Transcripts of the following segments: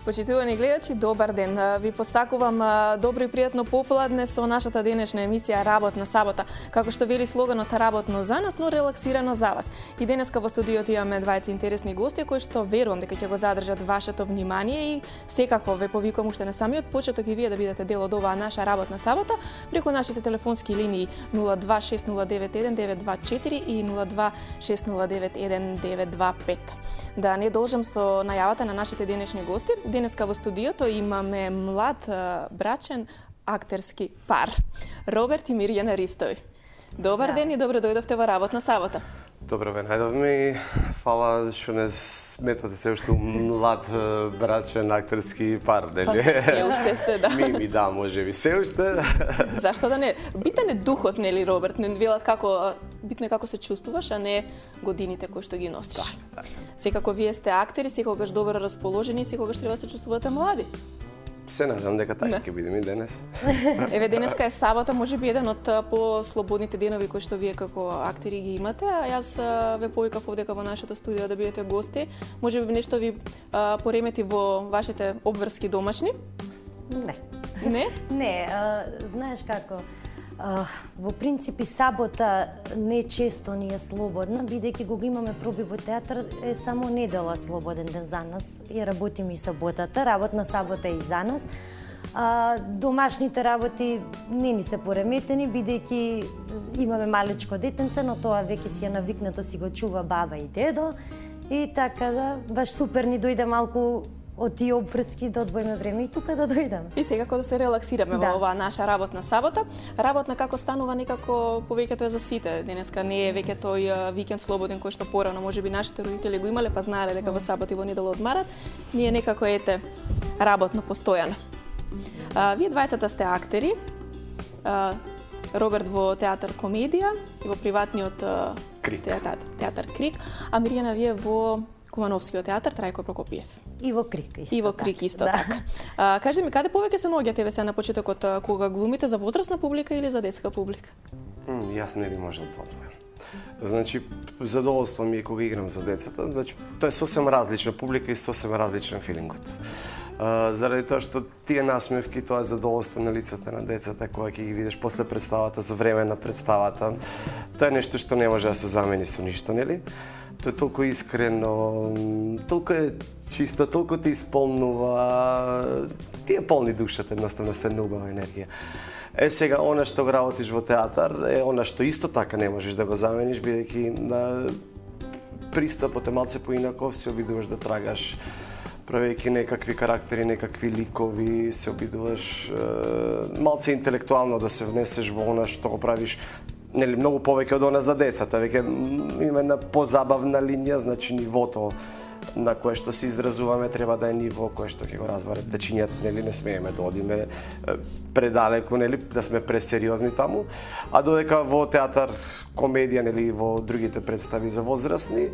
Почитувани гледачи, добар ден. Ви посакувам добро и пријатно попладне со нашата денешна емисија Работна сабота. Како што вели слоганот, работно за нас, но релаксирано за вас. И денеска во студиото имаме двајца интересни гости кои што верувам дека ќе го задржат вашето внимание и секако ве повикувам уште на самиот почеток и вие да бидете дел од оваа наша работна сабота преку нашите телефонски линии 026091924 и 026091925. Да не должам со најавата на нашите денешни гости. Денеска во студиото имаме млад брачен актерски пар. Роберт и Мирјана Ристови. Добар ден и добро дојдовте во Работна сабота. Добро ве најдовме и фала што не сметате се уште млад брачен актерски пар, нели? Се уште сте, да. Ми да, може би се уште. Зашто да не? Битен е духот, нели, Роберт? Не велат како битно е како се чувствуваш, а не годините кои што ги носиш. Да. Секако вие сте актери, секогаш добро расположени и секогаш треба да се чувствувате млади. Се надам дека така ќе бидеме и денес. Еве, денеска е сабота, може би еден од по-слободните денови кои што вие како актери ги имате, а јас ве повикав овдека во нашето студио да бидете гости. Може би нешто ви поремети во вашите обврски домашни? Не. Не? Не, знаеш како, во принципи сабота не често ни е слободна, бидејќи го имаме проби во театар, е само недела слободен ден за нас. И работиме и саботата, работна сабота е и за нас. Домашните работи не ни се пореметени, бидејќи имаме малечко детенце, но тоа веќе си е навикнато, си го чува баба и дедо. И така да, баш супер ни дојде малку од тие обврски да одвоиме време и тука да дојдеме. И секако да се релаксираме во оваа наша работна сабота. Работна како станува некако повеќето е за сите. Денеска не е веќе тој викенд слободен кој што порано можеби нашите родители го имале, па знаеле дека во сабота и во недела одмарат. Ние некако ете работно постојано. Вие двајцата сте актери. Роберт во театар Комедија и во приватниот Крик. театар Крик, а Мирјана вие во Кумановскиот театар Трајко Прокопиев. И во Крик исто. И во Крик исто така. Кажи ми, каде повеќе се наоѓате ве се на почетокот кога глумите, за возрастна публика или за детска публика? Јас не би можел да одвојам. Значи, задоволство ми е кога играм за децата, значи, тоа е сосем различна публика и сосем различен филингот. Заради тоа што тие насмевки, тоа е задоволство на лицата на децата кога ќе ги видиш после представата, за време на представата. Тоа е нешто што не може да се замени со ништо, нели? Тоа е толку искрено, толку е чисто, толку те исполнува, ти е полни душата, едноставно се една убава енергија. Сега, она што го работиш во театар, е она што исто така не можеш да го замениш, бидејќи на пристапот е малце поинаков, се обидуваш да трагаш, правејќи некакви карактери, некакви ликови, се обидуваш малце интелектуално да се внесеш во она што го правиш, нели многу повеќе од она за децата, веќе има една позабавна линија, значи нивото на кое што се изразуваме треба да е ниво кое што ќе го разберат дечињата, нели не смееме да одиме предалеку, нели да сме пресериозни таму, а додека во театар Комедија, нели во другите представи за возрастни,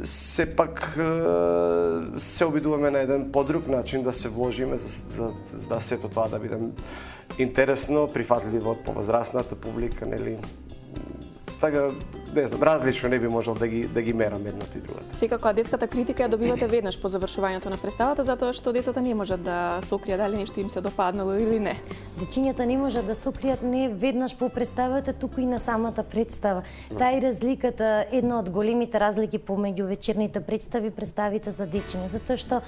сепак се обидуваме на еден подруг начин да се вложиме за да сето тоа да биде интересно, прифатливо од повозрастната публика, нели. Така, не знам, различно не би можел да ги мерам едното и другото. Секако, а детската критика ја добивате веднаш по завршувањето на представата, затоа што децата не можат да се окријат дали нешто им се допаднало или не. Дечињата не можат да се окријат не веднаш по представата, туку и на самата представа. Таа е разликата, една од големите разлики помеѓу вечерните представите за дечиња, затоа што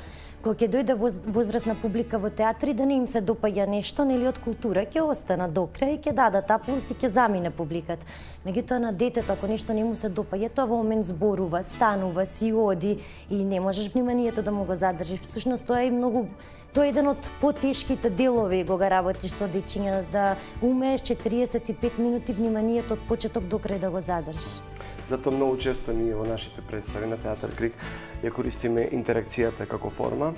кога ќе дојде возрастна публика во театри, да не им се допаѓа нешто, нели од култура, ќе остана до крај и ќе дадат аплауз и ќе замине публиката. Меѓутоа на детето, ако нешто не му се допаѓа, тоа во момент зборува, станува, си оди и не можеш вниманието да му го задржиш. Всушност тоа е тоа е еден од потешките делови кога работиш со дечиња, да умееш 45 минути вниманието од почеток до крај да го задржиш. Затоа многу често ние во нашите представи на театар Крик ја користиме интеракцијата како форма,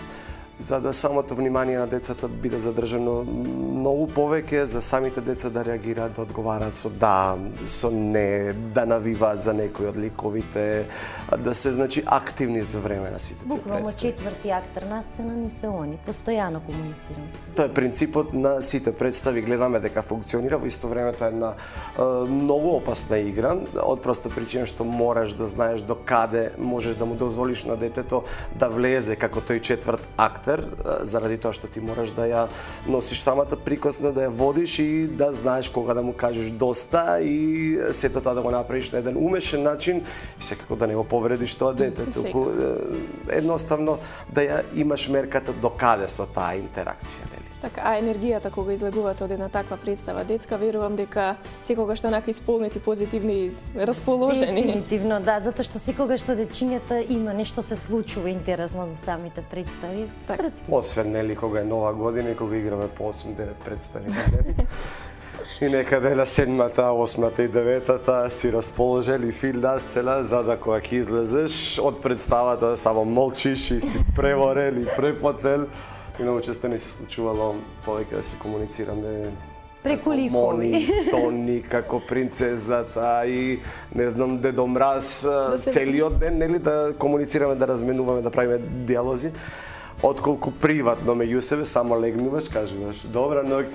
за да самото внимание на децата биде задржано многу повеќе, за самите деца да реагираат, да одговараат со да, со не, да навиваат за некои од ликовите, да се значи активни за време на сите Буквално представи. четврти актер на сцена ни се они, постојано комуницираме со. Тоа е принципот на сите представи, гледаме дека функционира, во исто време тоа е една многу опасна игра, од проста причина што мораш да знаеш до каде можеш да му дозволиш на детето да влезе како тој четврт актер карактер, заради тоа што ти мораш да ја носиш самата прикосна, да ја водиш и да знаеш кога да му кажеш доста и сето тоа да го направиш на еден умешен начин и секако да не го повредиш тоа дете, туку едноставно да ја имаш мерката до каде со таа интеракција, нели? Така, а енергијата кога излегувате од една таква представа, детска, верувам дека секогаш онака исполнети, позитивни, расположени. Дефинитивно, да, затоа што секогаш со дечињата има нешто се случува интересно до самите представи. Срцки. Освен, нели, кога е нова година и кога играме по 8-9 представи на ден. И некаде на 7-та, 8-та и 9-та си расположени фил насцена, за да кога ќе излезеш од представата само молчиш и си преворен и препотен. И многу често не се случувало повеќе да си комуницираме преку ликови, тони, како принцезата и не знам Дедо Мраз, целиот ден, нели, да комуницираме, да разменуваме, да правиме диалози. Отколку приватно меѓу себе, само легнуваш, кажуваш добра ноќ,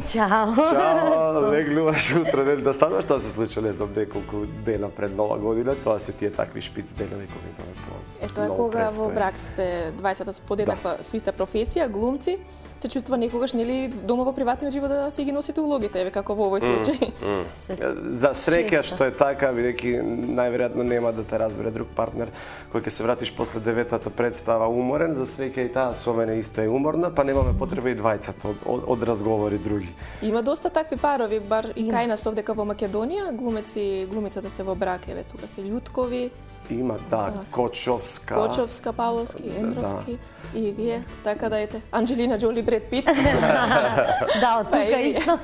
чао, чао, легнуваш, утре ден да стануваш, тоа се случува, не знам неколку дена пред Нова година, тоа се тие такви шпиц денови кои имаме по. Ето е кога во брак сте 20-та подеднаква со иста професија, глумци, се чувствува некогаш, нели, дома во приватниот живот да си ги носите улогите, еве како во овој случај. За среќа што е така, бидејќи најверојатно нема да те разбере друг партнер кој ќе се вратиш после 9-та представа уморен, за среќа и таа со мене исто е уморна, па немаме потреба и двајцата од разговори други. Има доста такви парови, бар и кај нас овдека во Македонија, глумицата се во брак, еве тука се Љуткови. Има, да, Кочовска, Павловски, Ендровски и вие, така да ете, Анџелина Џоли, Бред Пит. Да, од тука исто.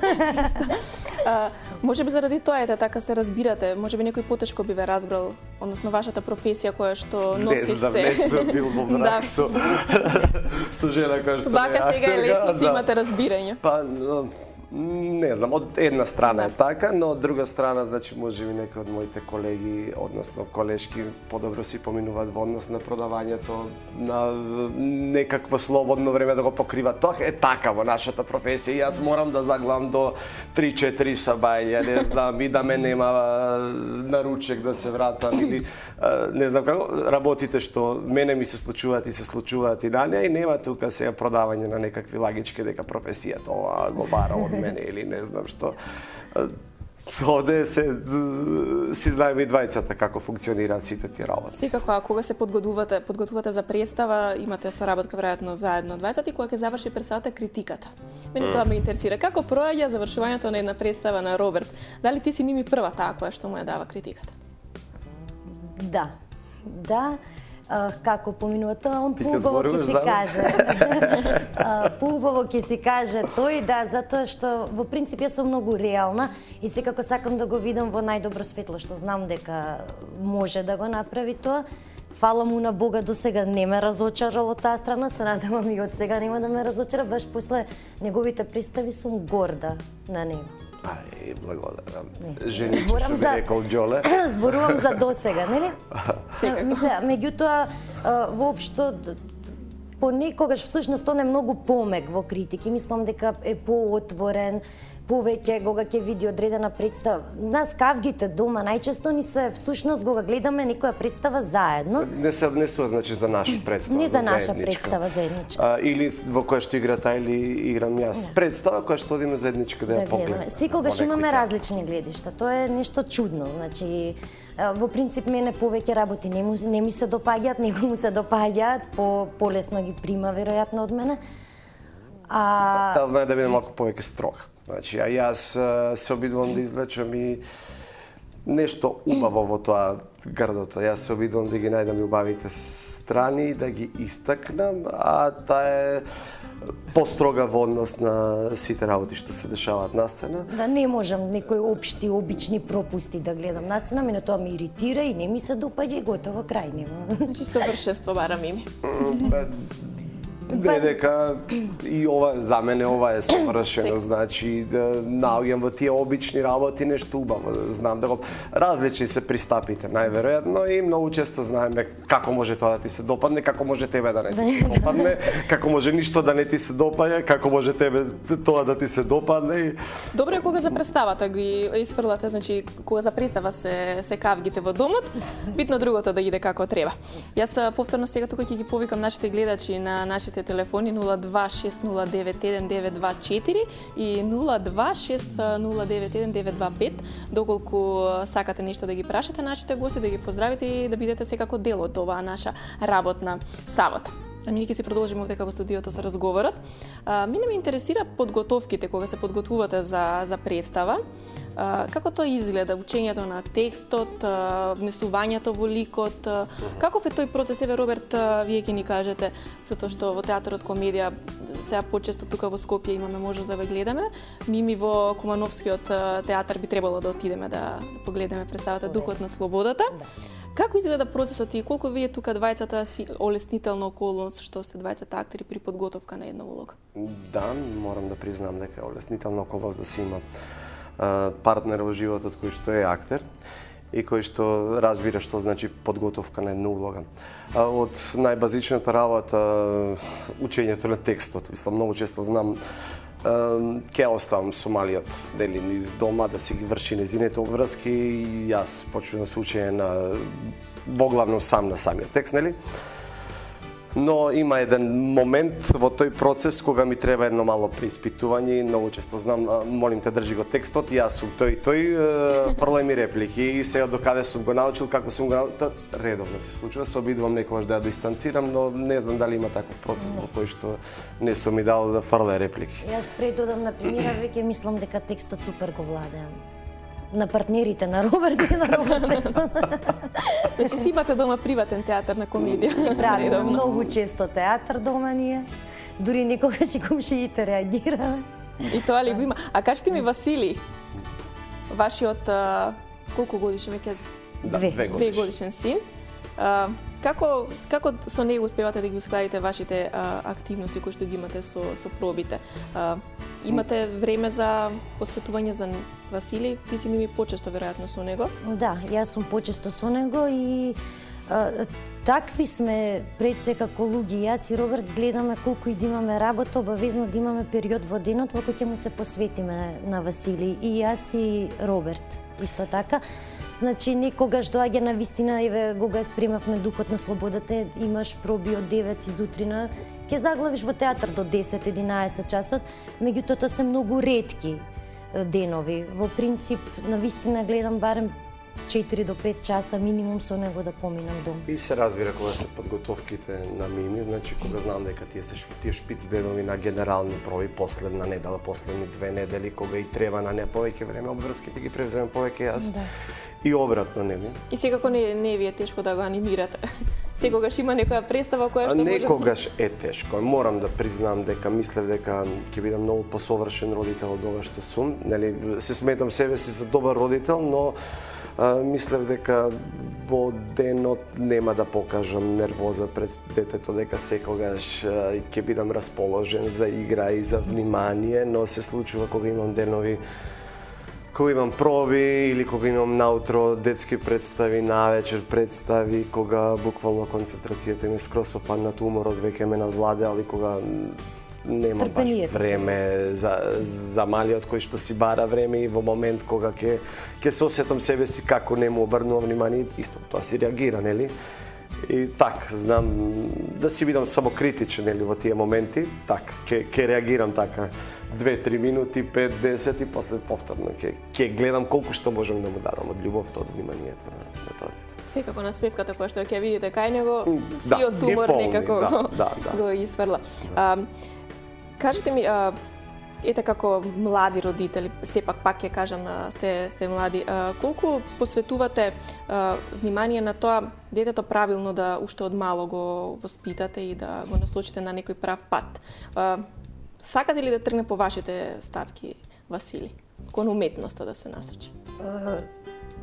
Можеби заради тоа ете така се разбирате, можеби некој потешко би ве разбрал, односно вашата професија која што носи се. Не сум бил во брак со жена која што вака сега е лесно си имате разбирање. Па не знам, од една страна е така, но од друга страна, значи, можеби некои од моите колеги, односно колешки, подобро си поминуваат во однос на продавањето, на некакво слободно време да го покриват. Тоа е така во нашата професија. Јас морам да заглавам до 3-4 сабајња, не знам, и да ме нема на ручек да се вратам, или не знам како, работите што мене ми се случуваат и на неа, и нема тука сега продавање на некакви лагички дека професијата ова го бара од мене или не знам што. Оде си знаеме и двајцата како функционираат сите тие работи. Секако, а кога се подготвувате за представа, имате соработка веројатно заедно двајцата и кога ќе заврши представата критиката. Мене тоа ме интересира. Како проаѓа завршувањето на една представа на Роберт? Дали ти си Мими прва која што му ја дава критиката? Да. Како поминува тоа, он поубаво ќе си каже. Поубаво ќе си каже тој, да, затоа што во принцип јас сум многу реална и секако сакам да го видам во најдобро светло, што знам дека може да го направи тоа. Фала му на Бога, до сега не ме разочарало таа страна, се надевам и од сега нема да ме разочара, баш после неговите представи сум горда на него. Ај, благодарам. Жени, што би рекол Џоле. Зборувам за досега, нели? Меѓутоа, воопшто, понекогаш всушност он е многу помек во критики. Мислам дека е поотворен, повеќе кога ќе види одредена представа. Нас кавгите дома најчесто ни се всушност кога гледаме некоја представа заедно. Не се значи за наша представа, не за наша представа заедничка. Или во која што игра тај или играм јас. Представа која што одиме заедничка да ја погледаме. Секогаш имаме различни гледишта. Тоа е нешто чудно. Значи, во принцип мене повеќе работи не ми се допаѓаат, него му се допаѓаат, полесно ги прима веројатно од мене. Таа знае да биде малку повеќе строг. Значи, а јас се обидувам да извлечам и нешто убаво во тоа грдото. Јас се обидувам да ги најдам и убавите страни, да ги истакнам, а таа е построга во однос на сите работи што се дешаваат на сцена. Да, не можам некои општи, обични пропусти да гледам на сцена, мене тоа ме иритира и не ми се допаѓа и готово, крај нема. Значи, совршенство бара Мими. Дека и ова за мене ова е совршено, значи да наоѓам во тие обични работи нешто убаво, знам да го различни се пристапите најверојатно и многу често знаеме како може тоа да ти се допадне, како може тебе да не ти се допадне, како може ништо да не ти се допаѓа, како може тебе тоа да ти се допадне. Добро е кога за представата ги исфрлате, значи кога за представа се кавгите во домот, битно другото да иде како треба. Јас повторно сега тука ќе ги повикам нашите гледачи на нашите нашите телефони 026091924 и 026091925, доколку сакате нешто да ги прашате нашите гости, да ги поздравите и да бидете секако дел од оваа наша работна сабота. Ние ќе се продолжиме овдека во студиото со разговорот. Мене ме интересира подготовките, кога се подготвувате за представа. Како тоа изгледа, учењето на текстот, внесувањето во ликот? Каков е тој процес? Еве, Роберт, вие ќе ни кажете, затоа што во театарот комедија сега почесто тука во Скопје имаме можност да ве гледаме. Мими во Кумановскиот театар би требало да отидеме да погледаме представата Духот на слободата. Како изгледа процесот и колку вие тука двајцата си олеснителна околност што се двајцата актери при подготовка на една улога? Да, морам да признам дека е олеснителна околност да си има партнер во животот кој што е актер и кој што разбира што значи подготовка на една улога. Од најбазичната работа, учењето на текстот, мислам, многу често знам ќе оставам со малиот дели низ дома да си ги врши незините обврски и јас почнувам да се учење во главно сам на самиот текст, нели? Но има еден момент во тој процес кога ми треба едно мало преиспитување и многу често знам, молим те држи го текстот, јас сум тој, фрлај ми реплики и сега докаде сум го научил, како сум го научил, редовно се случува, се обидувам некогаш да ја дистанцирам, но не знам дали има таков процес во кој што не сум ми дал да фрлај реплики. Јас пред додам на премиера веќе мислам дека текстот супер го владеам. На партнерите на Роберт и на Роберт текстот. Значи си имате дома приватен театар на комедија. Си правиме многу често театар дома ние. Дури некогаш и комшиите реагираме. И тоа ли го има? А кажете ми, Васили, вашиот колку годишен веќе? Две годишен син. Како со него успевате да ги ускладите вашите активности кои што ги имате со пробите? Имате време за посветување за Васили? Ти си ми почесто веројатно со него? Да, јас сум почесто со него и такви сме пред се како луѓе. Јас и Роберт гледаме колку и да имаме работа, обавезно да имаме период во денот во кој ќе му се посветиме на Васили. И јас и Роберт исто така. Значи, некогаш доаѓа на вистина, еве, кога спремавме Духот на слободата, имаш проби од 9 изутрина, ќе заглавиш во театар до 10-11 часот, меѓутоа тоа се многу ретки денови. Во принцип, на вистина гледам барем 4 до 5 часа минимум со него да поминам дом. И се разбира кога се подготовките на Мими, значи кога знам дека тие шпиц денови на генерални проби, последна недела, последни 2 недели, кога и треба на не повеќе време обврските ги превземам повеќе јас. Да. И обратно, нели? И секако не ви е тешко да го анимирате. Секогаш има некоја представа која што може... Некогаш е тешко. Морам да признам дека мислев дека ќе бидам многу посовршен родител од ова што сум. Нели, се сметам себе си за добар родител, но мислев дека во денот нема да покажам нервоза пред детето, дека секогаш ќе бидам расположен за игра и за внимание, но се случува кога имам денови кога имам проби или кога имам наутро детски представи, навечер представи, кога буквално концентрацијата ми скроз опаднат, уморот веќе ме надвладе, али кога нема баш време за малиот кој што си бара време и во момент кога ќе се осетам себе си како не му обрнувам внимание, исто тоа си реагира, нели? И так, знам да си бидам самокритичен, нели, во тие моменти, так, ќе реагирам така. 2-3 минути, 5-10 и после повторно ќе гледам колку што можам да му дадам од љубовта, од вниманието на тоа дете. Секако насмевката која што ќе видите кај него, сиот умор некако го изфрла. Кажете ми, ете како млади родители, сепак пак ќе кажам, сте млади, колку посветувате внимание на тоа детето правилно да уште од мало го воспитате и да го насочите на некој прав пат? Сакате ли да тргне по вашите ставки, Васили, кон уметноста да се насочи?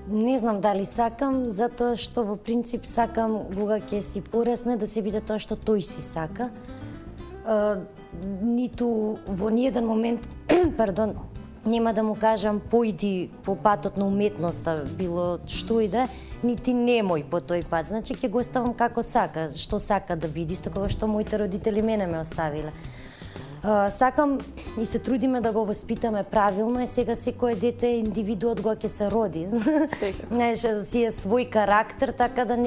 Не знам дали сакам, затоа што во принцип сакам кога ќе си порасне да се биде тоа што тој си сака. Ниту во ниеден момент, пардон, нема да му кажам појди по патот на уметноста, било што и да, нити немој по тој пат. Значи ќе го оставам како сака, што сака да биде, исто како што моите родители мене ме оставиле. Сакам и се трудиме да го воспитаме правилно, е сега секое дете е индивиду од кога ќе се роди. Знаеш, си е свој карактер, така да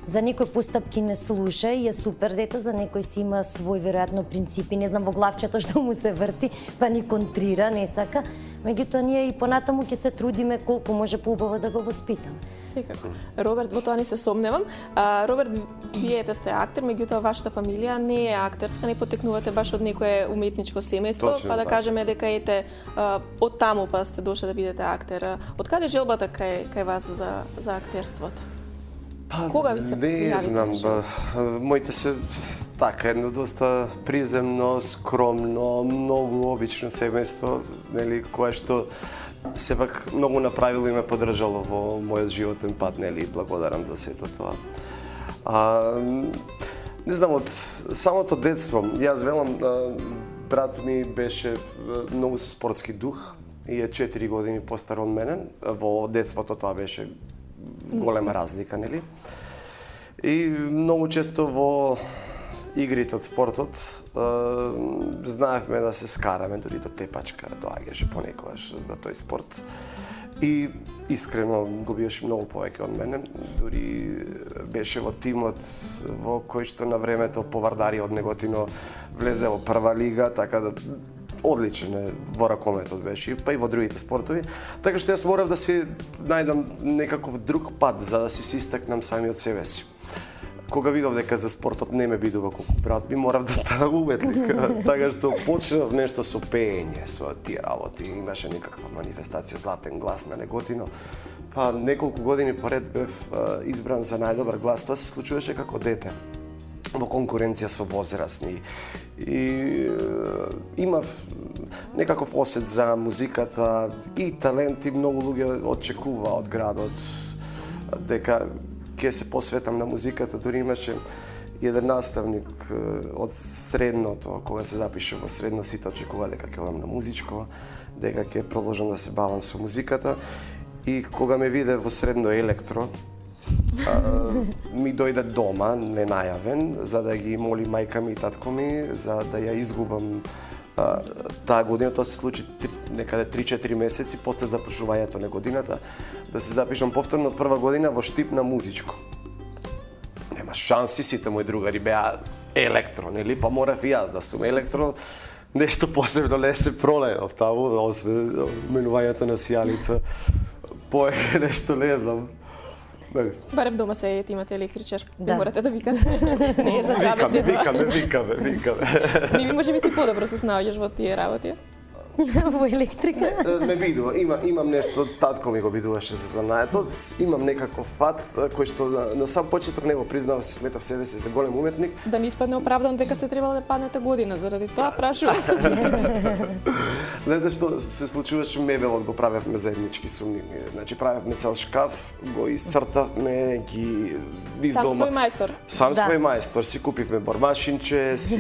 за некои постапки не слуша и е супер дете, за некој си има свој веројатно принципи, не знам во главчето што му се врти, па ни контрира, не сака. Меѓутоа ние и понатаму ќе се трудиме колку може поубаво да го воспитаме. Секако. Роберт, во тоа не се сомневам. Роберт, вие сте актер, меѓутоа вашата фамилија не е актерска, не потекнувате баш од некое уметничко семејство, па да кажеме дека ете од таму па сте дошли да бидете актер. Од каде желбата кај вас за актерството? Кога ви се појави? Не знам, моите се така едно доста приземно, скромно, многу обично семејство, нели, кое што сепак многу направило и ме поддржало во мојот животен пат, нели, благодарам за сето тоа. Не знам, од самото детство, јас велам, брат ми беше многу спортски дух и е 4 години постар од мене. Во детството тоа беше голема разлика, нели? И многу често во игрите од спортот знаевме да се скараме, дури до тепачка доаѓаше понекогаш за тој спорт. И искрено го биеше многу повеќе од мене, дури беше во тимот во кој што на времето Повардари од Неготино влезе во прва лига, така да одличен е во ракометот беше, па и во другите спортови. Така што јас морав да си најдам некаков друг пат за да си истакнам самиот себе си. Кога видов дека за спортот не ме бидува колку брат ми, морав да станам уметник. Така што почнав нешто со пеење, со тие работи. Имаше некаква манифестација Златен глас на Неготино. Па неколку години поред бев избран за најдобар глас. Тоа се случуваше како дете, во конкуренција со возрастни. И имав некаков осет за музиката и талент, и многу луѓе очекува од градот дека ќе се посветам на музиката. Дури имаше еден наставник од средното, кога се запише во средно, сите очекува дека ќе одам на музичко, дека ќе продолжам да се бавам со музиката. И кога ме виде во средно електро, ми дојде дома, ненајавен, за да ги моли мајка ми и татко ми, за да ја изгубам таа година. Тоа се случи некаде 3-4 месеци после започнувањето на годината, да се запишам повторно од прва година во Штип на музичко. Нема шанси, сите мои другари беа електро, нели? Па морав и јас да сум електро. Нешто посебно не се пролеев таму, освен менувањето на сијалица. Поеќе нешто не знам. Барем дома се имате електричар. Не морате да викате. Не е за себе си. Викаме. Ми може би ти подобро се снаоѓаш во тие работи. Во електрика? Ме бидува, имам нешто, татко ми го бидуваше за занаетот, имам некаков фат кој што на сам почеток не го признава, се сметав себе си за голем уметник. Да не испадне оправдан дека сте требало да паднете година, заради тоа прашувам. Знаете што се случуваше, мебелот го правевме заеднички со нив. Значи правевме цел шкаф, го исцртавме, ги Сам свој мајстор. Сам свој мајстор, си купивме бормашинче, си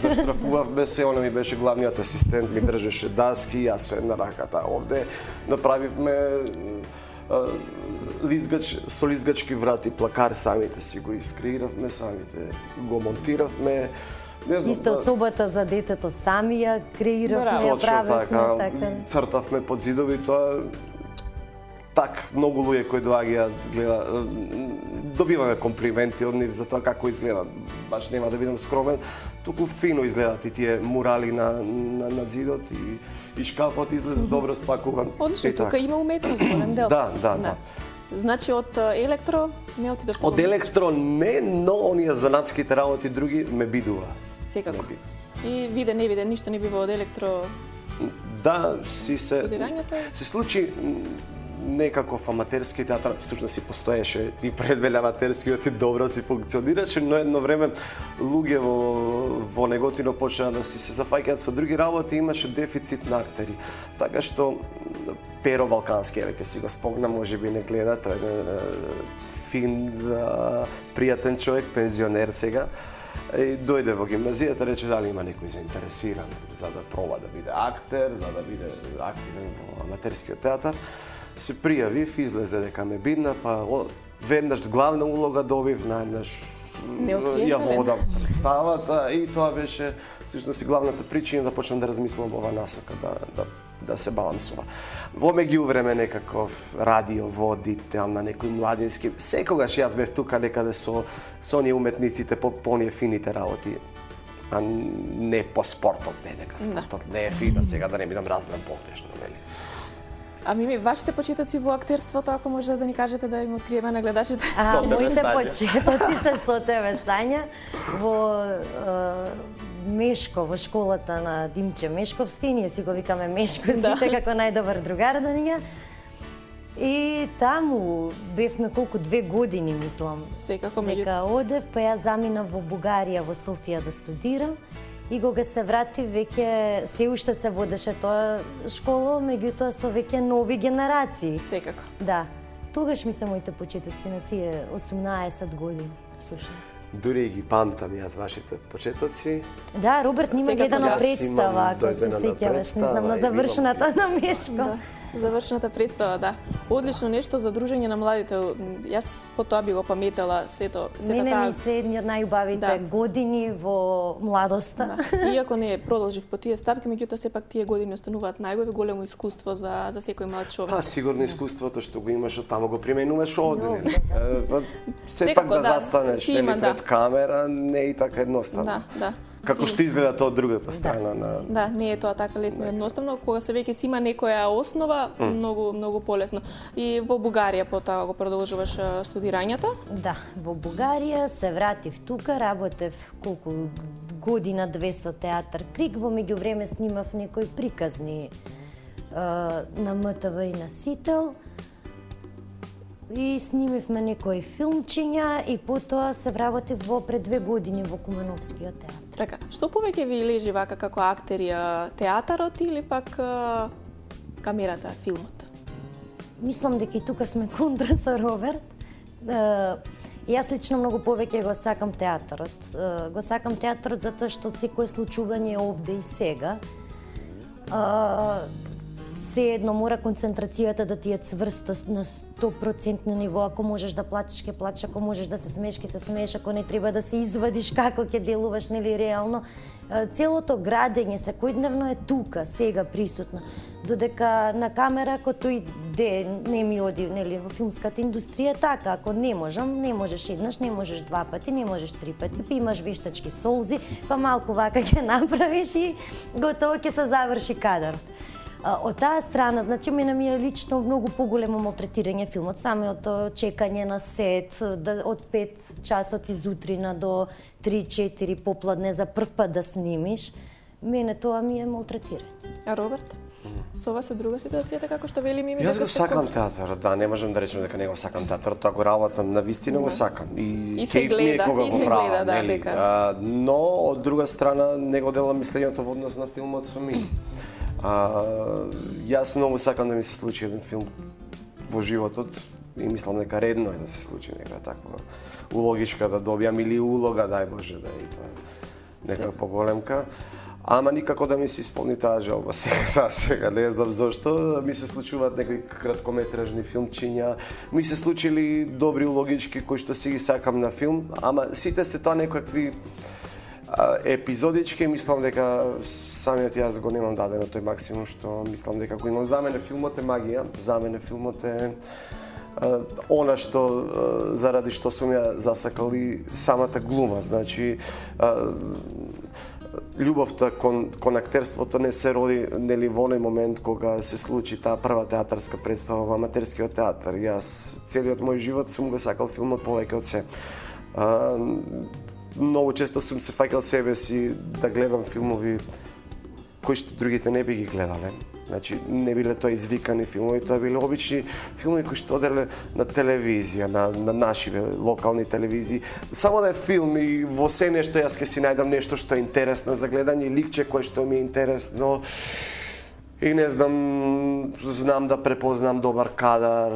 заштрафувавме се, она ми беше главниот асистент, ми држеше даски, јас со една раката овде направивме со лизгачки врати плакар, самите си го искреиравме, самите го монтиравме. Исто собата за детето сами ја креиравме, ја правевме, така. Цртавме под зидови, тоа многу луѓе кои доаѓаат, добиваме комплименти од нив за тоа како изгледа. Баш нема да бидам скромен, туку фино изгледаат и тие мурали на зидот и шкафот излезе добро спакуван. Одлично, тука има уметност голем дел. Да. Значи од електро не отидовте? Од електро не, но оние занатските работи други ме бидува. Секако. И виде, не виде, ништо не бива од електро? Да, се случи некаков аматерски театар, всушност си постоеше и предвеле аматерскиот и добро си функционираше, но едно време луѓе во Неготино почнаа да си се зафаќаат со други работи, имаше дефицит на актери. Така што Перо Балкански, ќе си го спомнам, можеби не гледа, тој е фин, пријатен човек, пензионер сега. И дојде во гимназијата, рече дали има некој заинтересиран за да проба да биде актер, за да биде активен во аматерскиот театар. Се пријавив, излезе дека ме бидна, па веднаш главна улога добив, наеднаш ја водам представата и тоа беше всушност и главната причина да почнам да размислам во оваа насока, да се балансува. Во меѓувреме некаков радио води там на некој младински. Секогаш јас бев тука некаде со оние уметниците по оние фините работи, а не по спортот, не дека спортот не е фина, сега да не бидам разбран погрешно, нели? Ами вашите почетоци во актерството, ако може да ни кажете да им откриеме на гледачите? Моите почетоци се со тебе, Сања, во Мешко, во школата на Димче Мешковски, ние си го викаме Мешко сите како најдобар другар да ни е. И таму бевме колку 2 години, мислам. Секако дека одев, па ја заминав во Бугарија, во Софија да студирам. И кога се вратив, веќе се уште се водеше тоа школа, меѓутоа со веќе нови генерации. Секако. Да. Тогаш ми се моите почетоци на тие 18 години, всушност. Дури ги памтам јас вашите почетоци. Да, Роберт нима гледано представа, ако се сеќаваш, не знам, на завршената на Мешко. Да. Завршената представа, да. Одлично нешто за дружење на младите. Јас по тоа би го паметела сета Мене ми се едни од најубавите години во младоста. Да. Иако не продолжив по тие стапки, меѓутоа сепак тие години остануваат најубави, големо искуство за секој млад човек. Сигурно искуството што го имаш од таму го применуваш овде. Сепак да застанеш пред камера не е и така едноставно. Да. Како што изгледа тоа од другата страна на... Да, не е тоа така лесно и едноставно. Кога се веќе си има некоја основа, многу полесно. И во Бугарија потоа го продолжуваш студирањето? Да, во Бугарија се вратив тука, работев колку година, 2 со театар Крик, во меѓувреме снимав некои приказни на МТВ и на Сител. И снимивме некои филмчиња и потоа се вработив пред 2 години во Кумановскиот театар. Така, што повеќе ви лежи вака како актери, театарот или пак камерата, филмот? Мислам дека и тука сме контра со Роберт. Јас лично многу повеќе го сакам театарот. Го сакам театарот затоа што секое случување е овде и сега. Се едно мора концентрацијата да ти е цврста на 100% ниво. Ако можеш да плачеш, ќе плачеш, ако можеш да се смееш, ќе се смееш, ако не треба да се извадиш како ќе делуваш, нели реално. Целото градење секојдневно е тука, сега присутно. Додека на камера, ако тој не ми оди, нели, во филмската индустрија така, ако не можеш еднаш, не можеш 2 пати, не можеш 3 пати, па имаш вештачки солзи, па малку вака ќе направиш и готово ќе се заврши кадарот. Од таа страна, значи, мене ми е лично многу поголемо малтретирање филмот, самиот чекање на сет, од 5 часот изутрина до 3-4 попладне за прв пат да снимиш, мене тоа ми е малтретирање. А Роберт? Со вас е друга ситуацијата, како што вели Мими? Јас го сакам театарот, да, не можам да речем дека не го сакам театарот, тоа го работам, навистина го сакам. И се гледа, дека. Но, од друга страна, не го делам мислењето во однос на филмот со Мими. Јас многу сакам да ми се случи еден филм во животот и мислам дека редно е да се случи нека таква улогичка да добијам или улога, дај Боже, да е тоа нека поголемка. Ама никако да ми се исполни таа желба сега, не знам зошто, ми се случуваат некои краткометражни филмчиња, ми се случили добри улогички кои што си ги сакам на филм, ама сите се тоа некакви епизодички, мислам дека самиот јас го немам дадено тој максимум што мислам дека го имам. За мене филмот е магија, за мене филмот е она што заради што сум ја засакал и самата глума, значи љубовта кон актерството не се роди нели во оној момент кога се случи таа прва театарска представа во аматерскиот театар. Јас целиот мој живот сум го сакал филмот повеќе од се. Многу често сум се фаќал себе си да гледам филмови кои што другите не би ги гледале. Значи, не биле тоа извикани филмови, тоа биле обични филмови кои што оделе на телевизија, на нашиве локални телевизии. Само да е филм и во се нешто јас ќе си најдам нешто што е интересно за гледање, ликче кое што ми е интересно. И не знам да препознам добар кадар,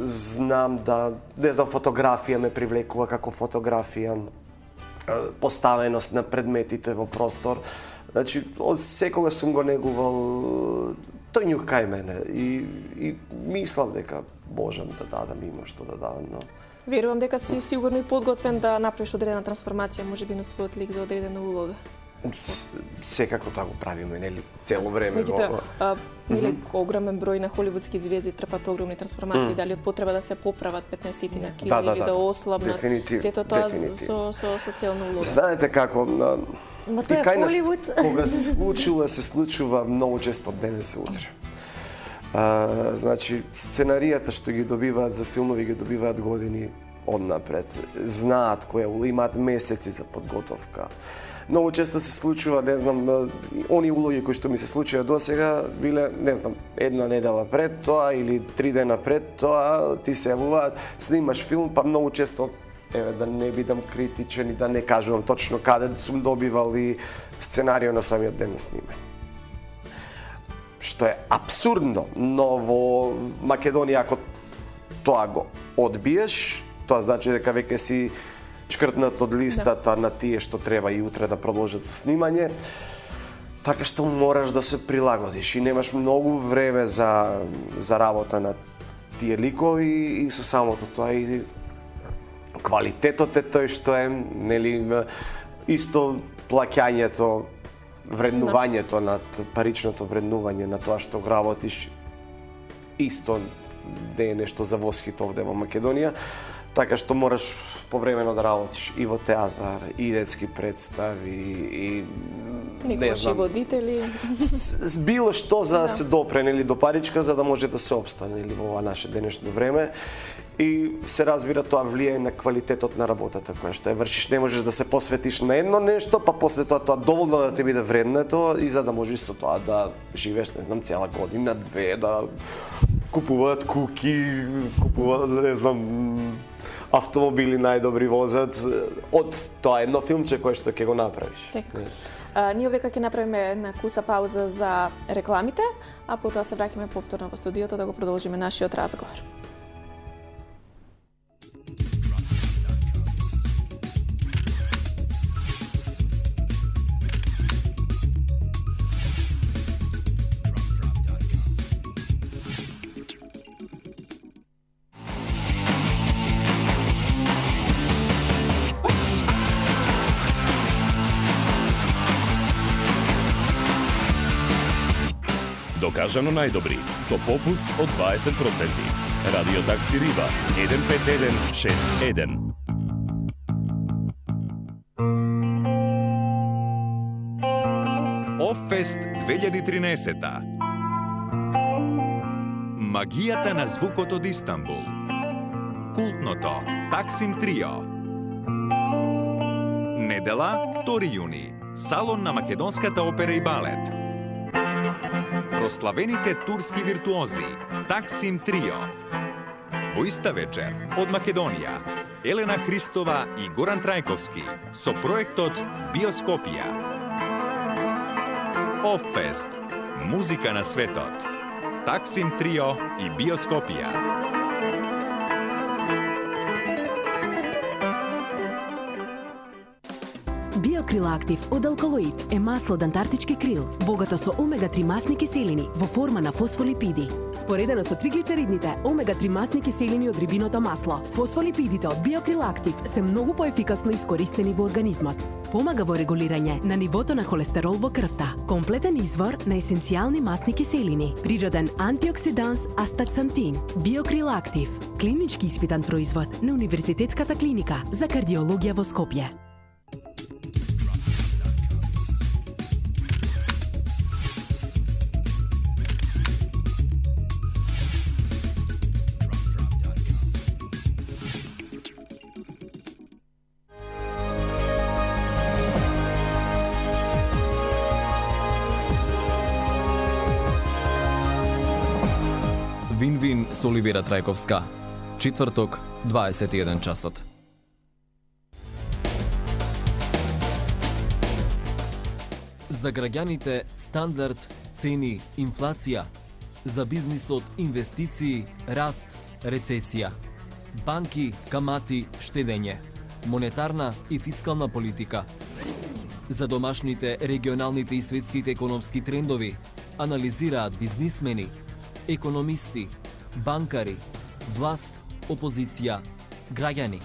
знам да, фотографија ме привлекува како фотографија, поставеност на предметите во простор. Значи, од секога сум го негувал тој њух кај мене и мислам дека можам да дадам, имам што да дадам, но Верувам дека си сигурно и подготвен да направиш одредена трансформација, можеби на својот лик за одредена улога. Секако тоа го правиме, нели, цело време. Нели, огромен број на холивудски звезди трпат огромни трансформации, дали од потреба да се поправат 15 на кили или да ослабнат. Сето тоа со целна улога. Знаете како, Ма тоа е Холивуд. Кога се случува многу често денес и утре. Значи, сценаријата што ги добиваат за филмови ги добиваат години однапред. Знаат која ула, имаат месеци за подготовка. Многу често се случува, не знам, они улоги кои што ми се случија досега, биле, не знам, една недела пред тоа или 3 дена пред тоа, ти се јавуваат, снимаш филм, па многу често, еве, да не бидам критичен и да не кажувам точно каде сум добивал и сценарио на самиот ден на снимање. Што е апсурдно, но во Македонија ако тоа го одбиеш, тоа значи дека веќе си шкртнат од листата на тие што треба и утре да продолжат со снимање, така што мораш да се прилагодиш и немаш многу време за работа на тие ликови и со самото тоа и квалитетот е тој што е, нели, исто плаќањето, вреднувањето над паричното вреднување на тоа што работиш исто не е нешто за восхит овде во Македонија, така што мораш повремено да работиш и во театар, и детски представи, и не знам, водители. Било што за да се допре, нели, до паричка, за да може да се опстане, нели, во ова наше денешно време. И се разбира, тоа влијае на квалитетот на работата која што ја вршиш. Не можеш да се посветиш на едно нешто, па после тоа доволно да ти биде вреднето и за да можеш со тоа да живееш, не знам, цела година, две, да купуваат куки, купуваат, не знам, автомобили најдобри возат од тоа едно филмче кое што ќе го направиш. Секако. Ние овдека ќе направиме една куса пауза за рекламите, а потоа се враќаме повторно во студиото да го продолжиме нашиот разговор. Докажано најдобри, со попуст од 20%. Радио Такси Риба, 15161. Оффест 2013. Магијата на звукот од Истанбул. Култното Таксим Трио. Недела, 2 јуни. Салон на Македонската опера и балет. Прославените турски виртуози Таксим Трио. Во иста вечер од Македонија Елена Христова и Горан Трајковски со проектот Биоскопија. Оффест. Музика на светот. Таксим Трио и Биоскопија. Биокрил Актив од Алкалоид е масло од антарктички крил, богато со омега-3 масни киселини во форма на фосфолипиди. Споредено со триглицеридните, омега-3 масни киселини од рибиното масло, фосфолипидите од Биокрил Актив се многу поефикасно искористени во организмот. Помага во регулирање на нивото на холестерол во крвта. Комплетен извор на есенцијални масни киселини. Природен антиоксиданс астаксантин. Биокрил Актив. Клинички испитан производ на Универзитетската клиника за кардиологија во Скопје. Вин-вин со Оливера Трајковска. Четврток, 21 часот. За граѓаните стандард, цени, инфлација. За бизнисот инвестиции, раст, рецесија. Банки, камати, штедење. Монетарна и фискална политика. За домашните, регионалните и светските економски трендови анализираат бизнисмени, економисти, банкари, власт, опозиција Граѓани.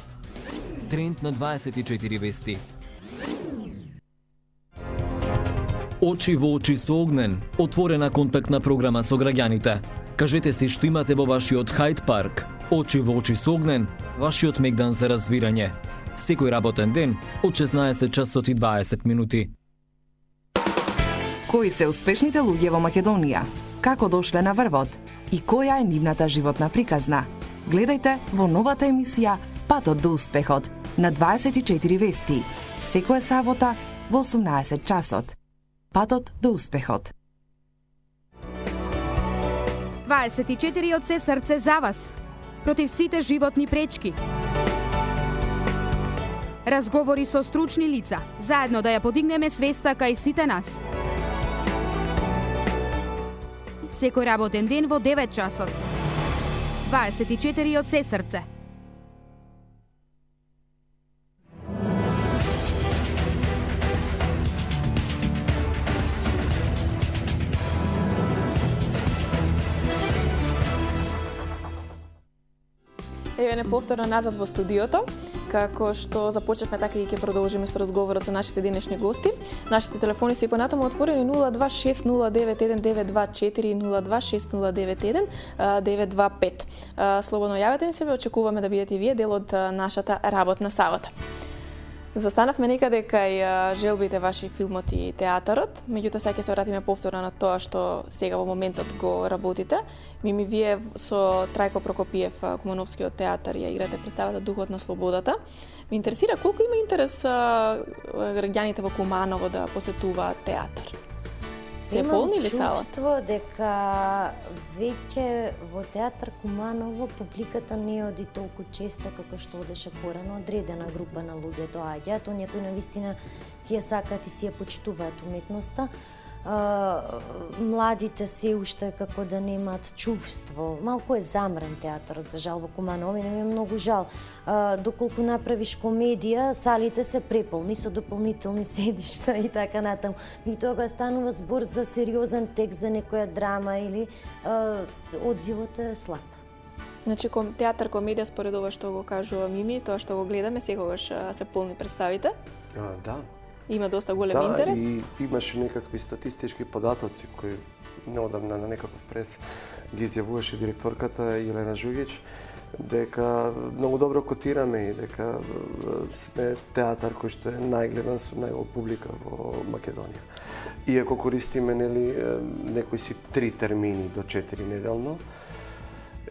Тренд на 24 вести. Очи во очи со Огнен, отворена контактна програма со граѓаните. Кажете си што имате во вашиот Хајд парк. Очи во очи со Огнен, вашиот мегдан за разбирање. Секој работен ден од 16 часот и 20 минути. Кои се успешните луѓе во Македонија? Како дошле на врвот? И која е нивната животна приказна? Гледајте во новата емисија Патот до успехот на 24 вести. Секоја сабота во 18 часот. Патот до успехот. 24 од се срце за вас. Против сите животни пречки. Разговори со стручни лица, заедно да ја подигнеме свеста кај сите нас. Секој работен ден во 9 часот. 24 од се срце. Еве не повторно назад во студиото, како што започнавме, така и ќе продолжиме со разговорот со нашите денешни гости. Нашите телефони се и понатаму отворени 026091924 026091925. Слободно јавете ни се, очекуваме да бидете и вие дел од нашата работна сабота. Застанавме некаде кај желбите ваши, филмот и театарот, меѓутоа сега ќе се вратиме повторно на тоа што сега во моментот го работите. Мими, вие со Трајко Прокопиев, Кумановскиот театар, ја играте представата Духот на слободата. Ме интересира колку има интерес граѓаните во Куманово да посетуваат театар. Се полни ли сала? Имам чувство дека веќе во театар Куманово публиката не оди толку често како што одеше порано. Одредена група на луѓе доаѓаат, некои навистина си ја сакаат и си ја почитуваат уметноста. Младите се уште како да немаат чувство. Малку е замран театарот, за жал, во Куманово. Мене ми е многу жал. Доколку направиш комедија, салите се преполни со дополнителни седишта и така натаму. И тога станува збор за сериозен текст, за некоја драма или одзивот е слаб. Значи, театар, комедија, според ова што го кажува Мими, тоа што го гледаме, секогаш се полни представите? Да. Има доста голем интерес? Да, и имаше некакви статистички податоци кои неодамна на некаков прес ги изјавуваше директорката Елена Жугич, дека многу добро котираме и дека сме театар кој што е најгледан со најголема публика во Македонија. Иако користиме некои си 3 термини до 4 неделно,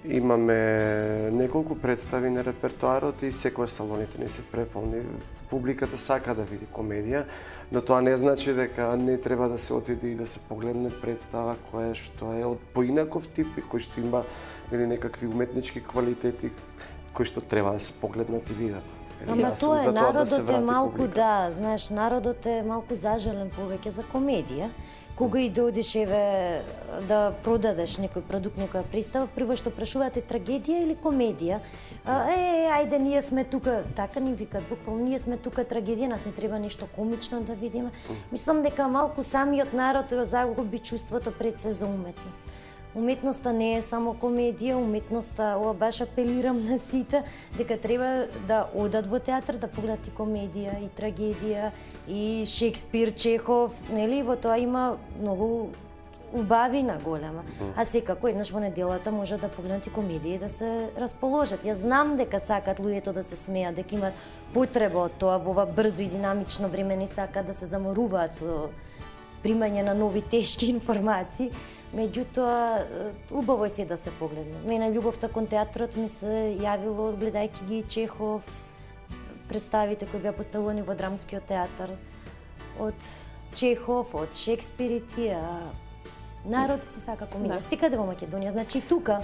имаме неколку представи на репертоарот и секогаш салоните не се преполни. Публиката сака да види комедија, но тоа не значи дека не треба да се отиде и да се погледне представа која што е од поинаков тип и кој што има некакви уметнички квалитети кои што треба да се погледнат и видат. Ама тоа е, народот е малку, да, знаеш, народот е малку зажелен повеќе за комедија. Кога и дојдеш еве да продадеш некој продукт, некоја представа, прво што прашуваат е трагедија или комедија. Ајде, ние сме тука, така ни викат, буквално, ние сме тука трагедија, нас не треба нешто комично да видиме. Мислам дека малку самиот народ загуби чувството пред се за уметност. Уметноста не е само комедија, уметноста, ова баш апелирам на сите, дека треба да одат во театар, да погледат и комедија, и трагедија, и Шекспир, Чехов, нели, во тоа има многу убавина голема. А секако еднаш во неделата може да погледнат и комедија и да се расположат. Јас знам дека сакат луѓето да се смеат, дека имаат потреба од тоа во ова брзо и динамично време, не сакат да се заморуваат со примање на нови тешки информации. Меѓутоа, убаво е се да се погледне. Мене љубовта кон театрот ми се јавило гледајќи ги Чехов, представите кои беа поставувани во Драмскиот театар, од Чехов, од Шекспир и тие. Народот си сака комедија. Секаде во Македонија, значи тука.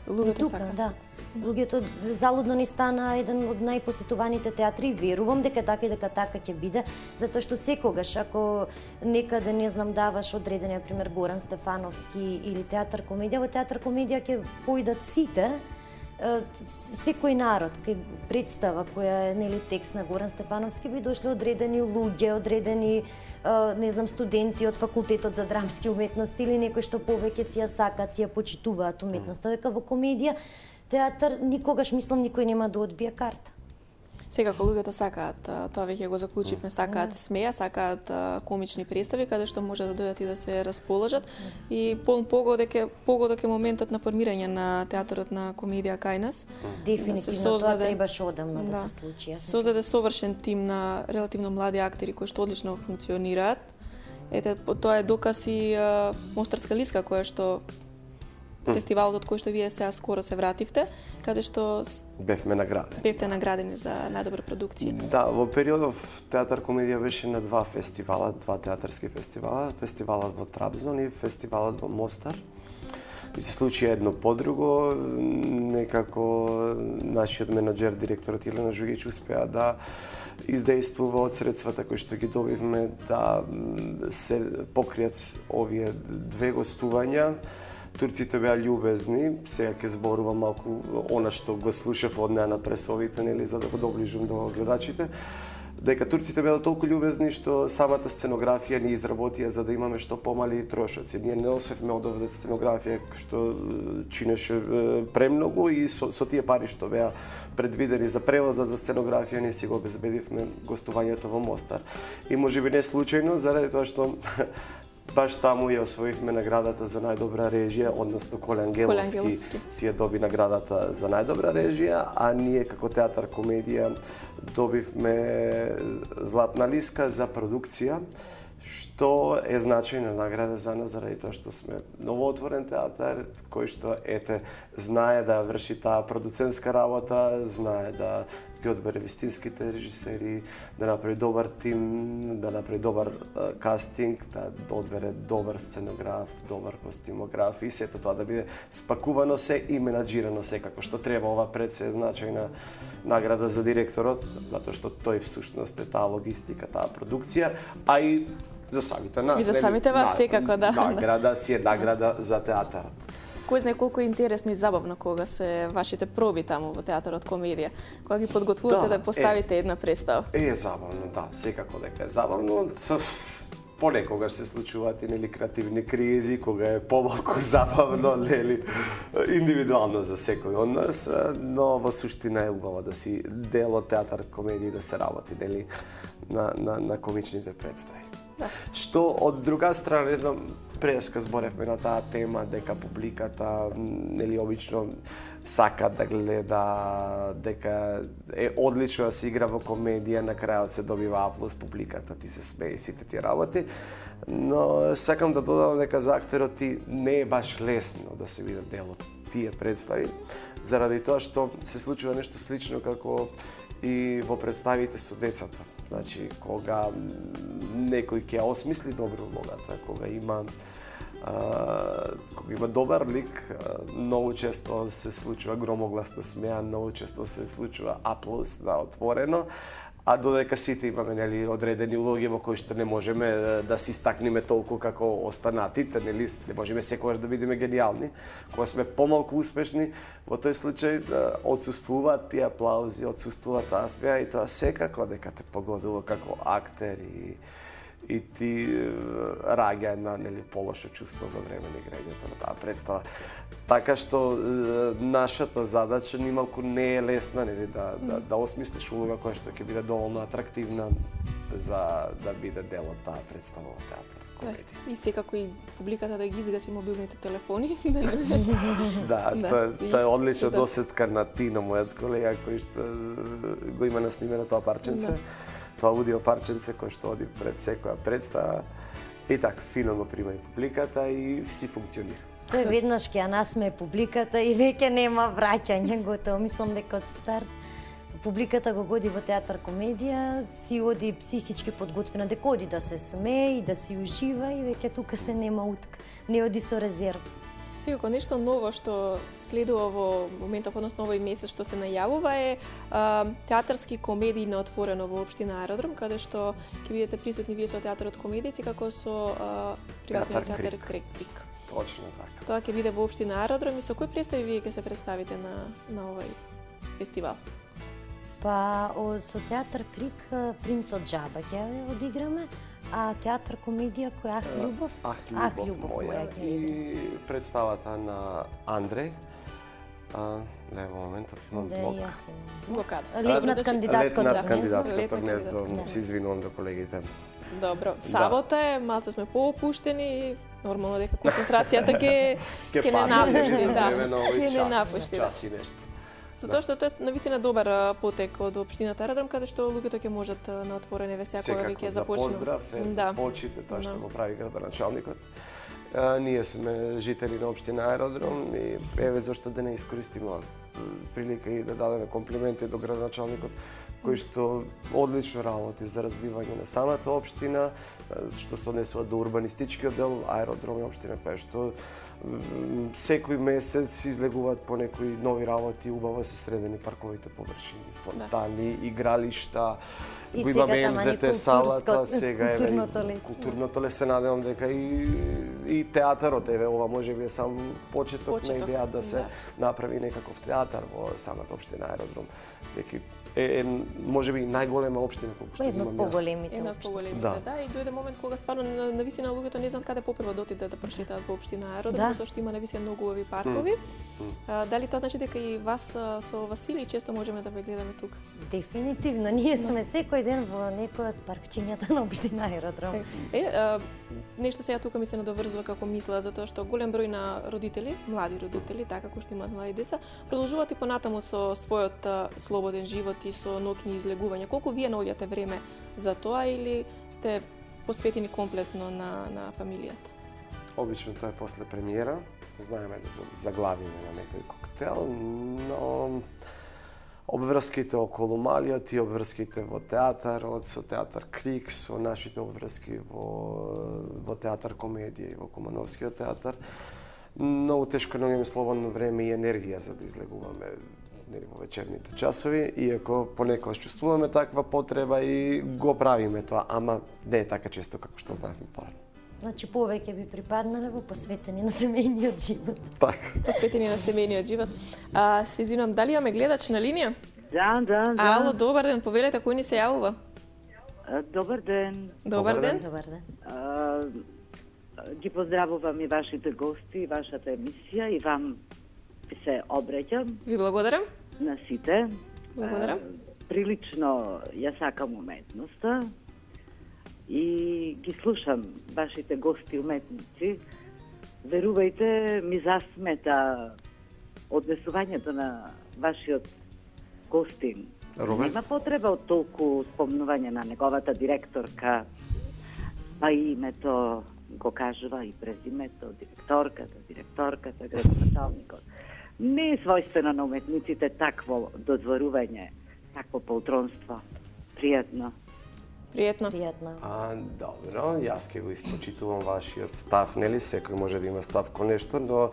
Луѓето сака. Да. Луѓето залудно ни стана еден од најпосетуваните театри и верувам дека така и дека така ќе биде, затоа што секогаш ако некаде, не знам, даваш одреден, например, Горан Стефановски или театар комедија, во театар комедија ќе поидат сите, секој народ, кај представа која е, нели, текст на Горан Стефановски, би дошле одредени луѓе, одредени, не знам, студенти од факултетот за драмски уметности или некои што повеќе си ја сакат, си ја почитуваат уметноста, дека во комедија театар, никогаш мислам никој нема да одбие карта. Секако луѓето сакаат, тоа веќе го заклучивме, сакаат смеја, сакаат комични представи каде што може да дојдат и да се расположат и погодок е моментот на формирање на театарот на комедија кај нас. Дефинитивно, тоа требаше одамна да се случи. Создаде совршен тим на релативно млади актери кои што одлично функционираат. Ете, тоа е доказ и Мостарска лиска која што фестивалот од кој што вие сега скоро се вративте, каде што бевме наградени. Бевте наградени за најдобра продукција. Да, во периодов театар комедија беше на два фестивала, два театарски фестивала, фестивалот во Трабзон и фестивалот во Мостар. И се случи едно по друго, некако нашиот менаџер, директорот Елена Жугиќ успеа да издействува од средствата кои што ги добивме да се покријат овие две гостувања. Турците беа љубезни, сега ќе зборувам малку она што го слушав од неа на пресовите, нели, за да го доближам до гледачите, дека турците беа толку љубезни што самата сценографија ни изработија за да имаме што помали трошоци. Ние не носевме од овде сценографија што чинеше премногу и со тие пари што беа предвидени за превозот за сценографија ние си го обезбедивме гостувањето во Мостар. И можеби не случајно, заради тоа што баш таму ја освоивме наградата за најдобра режија, односно Коле Ангеловски си ја доби наградата за најдобра режија, а ние како театар комедија добивме Златна лиска за продукција, што е значајна награда за нас заради тоа што сме новоотворен театар кој што знае да врши таа продуцентска работа, знае да ги одбере вистинските режисери, да направи добар тим, да направи добар кастинг, да одбере добар сценограф, добар костимограф и сето тоа да биде спакувано се и менаџирано секако што треба. Ова пред се е значајна награда за директорот, затоа што тој всушност е таа логистика, таа продукција, а и за самите нас. И за самите вас секако, да. Награда си е награда за театарот. Кој знае колку е интересно и забавно кога се вашите проби таму во театарот комедија, кога ги подготвувате да поставите една представа. Е забавно, да, секако дека е забавно. Понекогаш се случуваат и нели креативни кризи, кога е помалку забавно, нели индивидуално за секој од нас, но во суштина е убаво да си дел од театар комедија да се работи, нели на комичните представи. Да. Што од друга страна, не знам, преска зборевме на таа тема дека публиката нели обично сака да гледа, дека е одлично да се игра во комедија, на крајот се добива аплауз публиката, ти се смее сите тие работи, но сакам да додадам дека за актерот не е баш лесно да се биде дел од тие представи, заради тоа што се случува нешто слично како и во представите со децата. Значи, кога некој ќе осмисли добро улогата, кога има добар лик, многу често се случува громогласна смеа, многу често се случува аплауз на отворено, а додека сите имаме нели одредени улоги во кои што не можеме да се истакнеме толку како останатите, нели не можеме секогаш да бидеме гениални, кога сме помалку успешни, во тој случај отсуствуваат тие аплаузи, отсуствува таа смеа и тоа секако дека те погодило како актер и ти раѓа една нели полошо чувство за време на играњето на таа представа. Така што нашата задача нималку не е лесна, нели да осмислиш улога која што ќе биде доволно атрактивна за да биде дел од таа представа во театар комедија. И секако и публиката да ги изгаси мобилните телефони. Да, тоа е одлична досетка на Тино, мојот колега кој што го има наснимено тоа парченце. Тоа аудио парченце кој што оди пред секоја представа и така фино го прима и публиката и си функционира. Тој веднаш ќе насме публиката и веќе нема враќање, готово. Мислам дека од старт публиката го годи во театар комедија, си оди психички подготвена дека оди да се смее и да си ужива и веќе тука се нема утка. Не оди со резерва. Секако нешто ново што следува во моментов, односно овој месец што се најавува е театарски комедии на отворено во општина Аеродром, каде што ќе бидете присутни вие со театарот комедија, како со приватниот театар Крик. Точно така. Тоа ќе биде во општина Аеродром и со кои представи вие ќе се представите на овој фестивал? Па со театар Крик Принц од Джаба ќе одиграме, а театар комедија кој Ах љубов? Ах љубов моја и представата на Андреј Во моментов имам Да, блок. и јас имам. Блокада. Летнат кандидатско Летнат гнездо. кандидатското гнездо. Се извинувам до колегите. Добро, сабота е, малце сме поопуштени, нормално дека концентрацијата ќе не напушти, да. Ќе не напушти. Час и нешто. Со тоа што тоа е навистина добар потек од општината Аеродром, каде што луѓето ќе можат на отворени секоја веќе започнат. Секако за поздрав, за почит, тоа што го прави градоначалникот. Ние сме жители на општина Аеродром и еве зашто да не искористиме прилика и да дадеме комплименти до градоначалникот кој што одлично работи за развивање на самата општина, што се однесува до урбанистичкиот дел. Аеродром е општина која што секој месец излегуваат по некои нови работи, убаво се средени парковите површини, фонтани, игралишта, го имаме МЗТ салата, сега еве културното ле, се надевам дека и театарот, еве ова можеби е сам почеток на идеја да се направи некаков театар во самата општина Аеродром. Е можеби најголема општина колку што имам јас. Една од поголемите, да, и дојде момент кога стварно навистина луѓето не знаат каде попрва да отидат да прошетаат во општина Аеродром, затоа што има навистина многу убави паркови. Дали тоа значи дека и вас со Василий често можеме да ве гледаме тука? Дефинитивно, ние сме секој ден во некој од паркчињата на општина Аеродром. Нешто сега тука ми се надоврзува како мисла, затоа што голем број на родители, млади родители, така кои што имаат млади деца, продолжуваат и понатаму со својот слободен живот и со ноќни излегувања. Колку вие наоѓате време за тоа или сте посветени комплетно на фамилијата? Обично тоа е после премиера. Знаеме да заглавиме на некој коктел, но обврските околу малиот и обврските во театарот, со театар Крик, со нашите обврски во театар Комедија и во Кумановскиот театар, многу тешко наоѓаме слободно време и енергија за да излегуваме во вечерните часови, иако понекогаш чувствуваме таква потреба и го правиме тоа, ама не е така често како што знаевме порано. Значи повеќе би припаднале во посветени на семејниот живот. Така. Посветени на семејниот живот. Се извинувам, дали имаме гледач на линија? Да. Ало, добар ден, повелете, кој ни се јавува? Добар ден. Добар ден. Ги поздравувам и вашите гости, и вашата емисија, и вам се обраќам. Ви благодарам. На сите. Благодарам. Прилично ја сакам уметноста и ги слушам вашите гости уметници. Верувајте, ми засмета однесувањето на вашиот гостин. Роберт? Нема потреба од толку спомнување на неговата директорка, па и името го кажува и презимето, директорката, градоначалникот. Не е својствено на уметниците такво додворување, такво полтронство. Пријатно. Пријатно. Добро, јас ќе го испочитувам вашиот став, нели секој може да има став кон нешто, но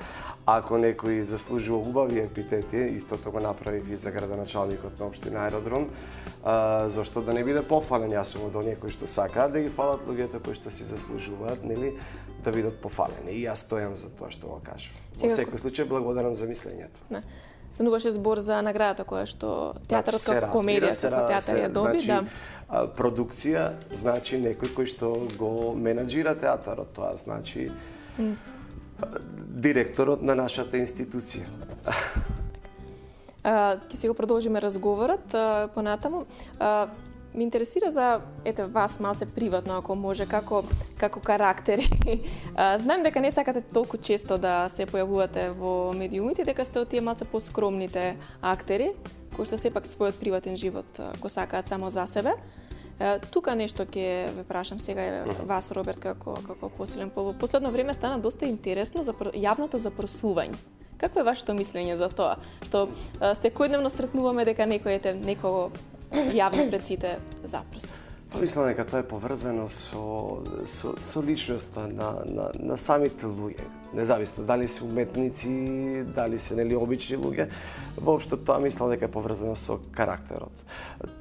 ако некој заслужува убави епитети, истото го направив и за градоначалникот на општина Аеродром, зашто да не биде пофален, јас сум од оние кои што сакаат да ги фалат луѓето кои што си заслужуваат, нели, да бидат пофалени. И јас стојам за тоа што го кажам. Во секој случај благодарам за мислењето. Стануваше збор за наградата која што театарот како комедија, како театар ја доби, да. Продукција значи некој кој што го менаџира театарот, тоа значи директорот на нашата институција. Ќе си го продолжиме разговорот понатаму. Ме интересира за вас малце приватно, ако може, како карактери. Знам дека не сакате толку често да се појавувате во медиумите, дека сте од тие малце поскромните актери, кои што сепак својот приватен живот го сакаат само за себе. Тука нешто ќе ве прашам сега вас, Роберт, како посилен. По последно време стана доста интересно за јавното запросување. Какво е вашето мислење за тоа? Што секојдневно сретнуваме дека некого јавно пред сите запроси. Мислам дека тоа е поврзано со личноста на самите луѓе. Независно дали се уметници, дали се нели обични луѓе, воопшто тоа мислам дека е поврзано со карактерот.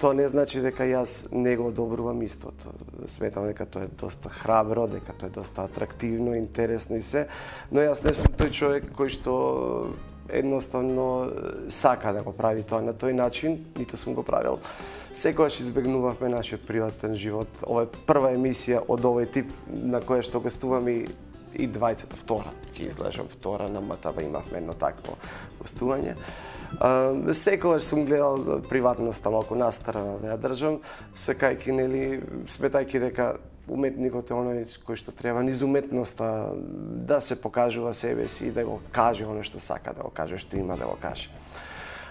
Тоа не значи дека јас не го одобрувам истото. Сметам дека тоа е доста храбро, дека тоа е доста атрактивно, интересно и се, но јас не сум тој човек кој што едноставно сака да го прави тоа на тој начин, ниту сум го правил. Секогаш избегнувавме нашиот приватен живот. Ова е прва емисија од овој тип на која што гостувам и и двајцата втора, ќе излежам втора на МТВ, имавме едно такво гостување. Секогаш сум гледал приватноста малку настрана да ја држам, секајќи нели сметајќи дека уметникот е оној кој што треба низ уметноста да се покажува себе си и да го каже оно што сака да го каже, што има да го каже.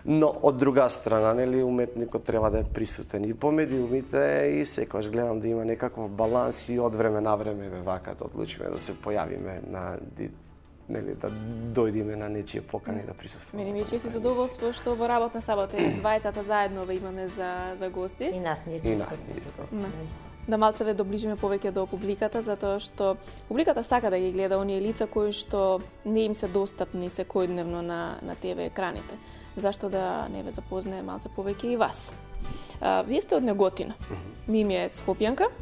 Но од друга страна, нели, уметникот треба да е присутен и по медиумите и секогаш гледам да има некаков баланс и од време на време вака да одлучиме да се појавиме на нели да дојдеме на нечие покани да присуствуваме. Мене ми е често задоволство што во работна сабота и двајцата заедно ве имаме за гости. И нас не е често. Да малце ве доближиме повеќе до публиката, затоа што публиката сака да ги гледа оние лица кои што не им се достапни секојдневно на ТВ екраните. Зашто да не ве запознае малце повеќе и вас. Вие сте од Неготина. Мими е Скопјанка.